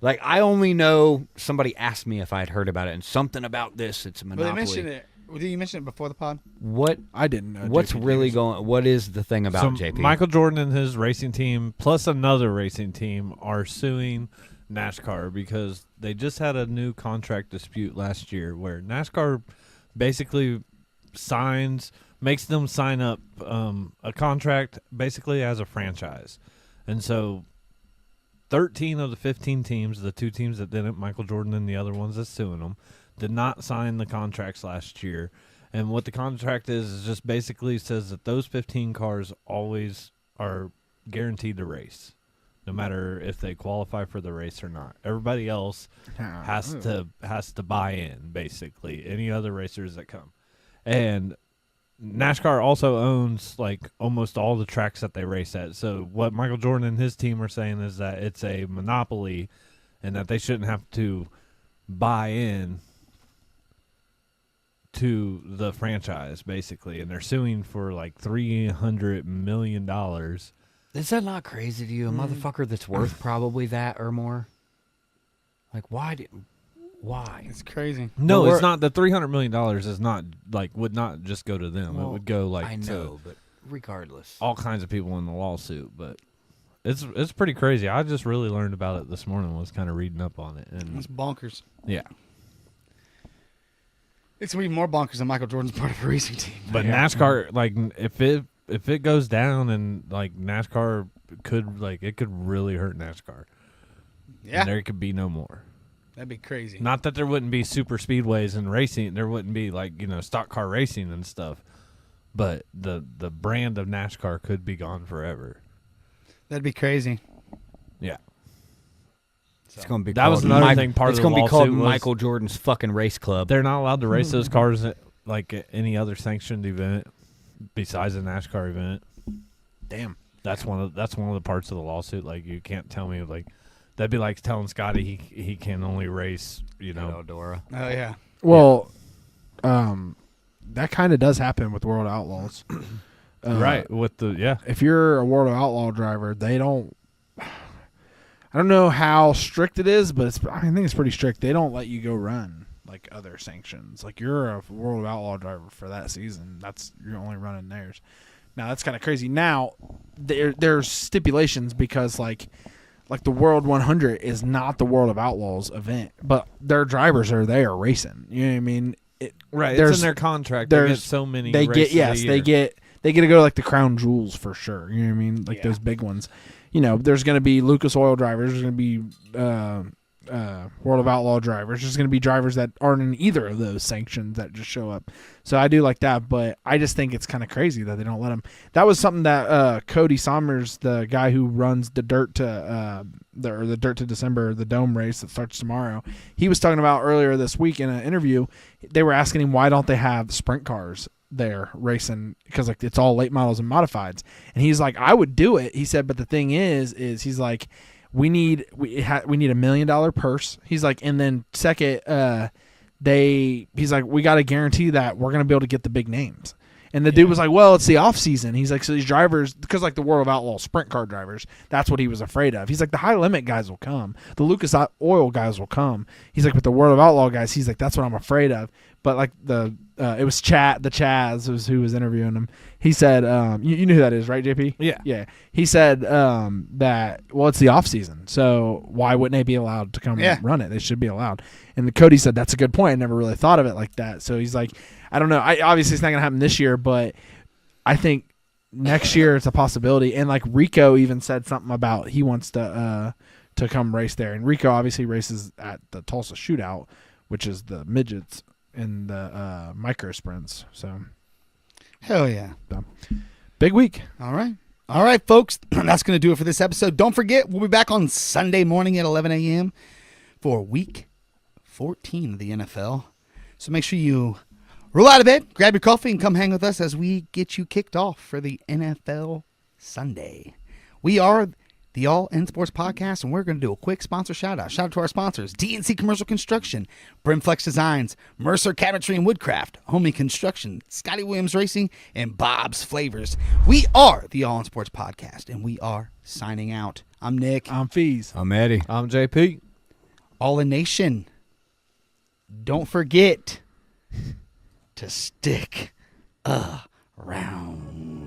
Like I only know somebody asked me if I had heard about it, and something about this. It's a Well, monopoly. they mentioned it. Did you mention it before the pod? What? I didn't know. What's JP really Davis. going? What is the thing about So JP? Michael Jordan and his racing team, plus another racing team, are suing NASCAR because they just had a new contract dispute last year where NASCAR basically makes them sign up a contract basically as a franchise. And so 13 of the 15 teams, the two teams that didn't, Michael Jordan and the other ones that's suing them, did not sign the contracts last year. And what the contract is just basically says that those 15 cars always are guaranteed to race, no matter if they qualify for the race or not. Everybody else has to buy in, basically, any other racers that come. And NASCAR also owns like almost all the tracks that they race at. So what Michael Jordan and his team are saying is that it's a monopoly and that they shouldn't have to buy in to the franchise, basically. And they're suing for like $300 million. Is that not crazy to you? A motherfucker that's worth probably that or more. Like why? Why? It's crazy. No, Well, it's not. The $300 million is not like would not just go to them. It Well, would go like I to know, but regardless, all kinds of people in the lawsuit. But it's pretty crazy. I just really learned about it this morning. Was kind of reading up on it, and It's bonkers. yeah. It's even more bonkers than Michael Jordan's part of a racing team. But NASCAR, like if it goes down and like NASCAR it could really hurt NASCAR. Yeah, And there could be no more. that'd be crazy. Not that there wouldn't be super speedways and racing. There wouldn't be like stock car racing and stuff. But the brand of NASCAR could be gone forever. That'd be crazy. Yeah. it's gonna be. That was called another thing part it's of the gonna be called lawsuit was- Michael Jordan's fucking race club. They're not allowed to race those cars at, like at any other sanctioned event besides a NASCAR event. Damn. That's one of the parts of the lawsuit. Like you can't tell me like that'd be like telling Scotty he can only race, Eldora. Oh yeah. Well, that kind of does happen with World Outlaws. right with the If you're a World of Outlaw driver, they don't. I don't know how strict it is, but I think it's pretty strict. They don't let you go run like other sanctions. Like you're a World of Outlaw driver for that season. You're only running theirs. Now that's kind of crazy. Now there's stipulations because like the World 100 is not the World of Outlaws event, but their drivers are there racing. You know what I mean? right. It's There's- in their contract. They get there's- so many. They races get a year. they get to go to like the Crown Jewels for sure. You know what I mean? Like Yeah. those big ones. There's going to be Lucas Oil drivers. There's going to be World of Outlaw drivers. There's going to be drivers that aren't in either of those sanctions that just show up. So I do like that, but I just think it's kind of crazy that they don't let them. That was something that Cody Sommers, the guy who runs the Dirt to the Dirt to December, the Dome race that starts tomorrow, he was talking about earlier this week in an interview. They were asking him why don't they have sprint cars there racing because like it's all late models and modifieds, and he's like, I would do it. He said, but the thing is he's like, we need $1 million purse. He's like, and then second, he's like, we got to guarantee that we're gonna be able to get the big names. And the dude was like, well, it's the off season. He's like, so these drivers, because like the World of Outlaw sprint car drivers, that's what he was afraid of. He's like, the high limit guys will come. The Lucas Oil guys will come. He's like, with the World of Outlaw guys, he's like, that's what I'm afraid of. But like it was Chaz was who was interviewing him. He said, you know who that is, right, JP? Yeah. Yeah. He said that, well, it's the off season, so why wouldn't they be allowed to come and run it? They should be allowed. And Cody said, that's a good point. I never really thought of it like that. So he's like, I don't know. Obviously, it's not going to happen this year, but I think next year it's a possibility. And like Rico even said something about he wants to come race there. And Rico obviously races at the Tulsa Shootout, which is the midgets and the micro sprints. So Hell yeah. big week. All right, folks. That's going to do it for this episode. Don't forget, we'll be back on Sunday morning at 11 a.m. for week 14 of the NFL. So make sure you roll out of bed, grab your coffee, and come hang with us as we get you kicked off for the NFL Sunday. We are the All In Sports Podcast, and we're going to do a quick sponsor shout-out. Shout out to our sponsors, DNC Commercial Construction, Brimflex Designs, Mercer Cabinetry and Woodcraft, Homey Construction, Scotty Williams Racing, and Bob's Flavors. We are the All In Sports Podcast, and we are signing out. I'm Nick. I'm Fees. I'm Eddie. I'm JP. All In Nation, don't forget to stick around.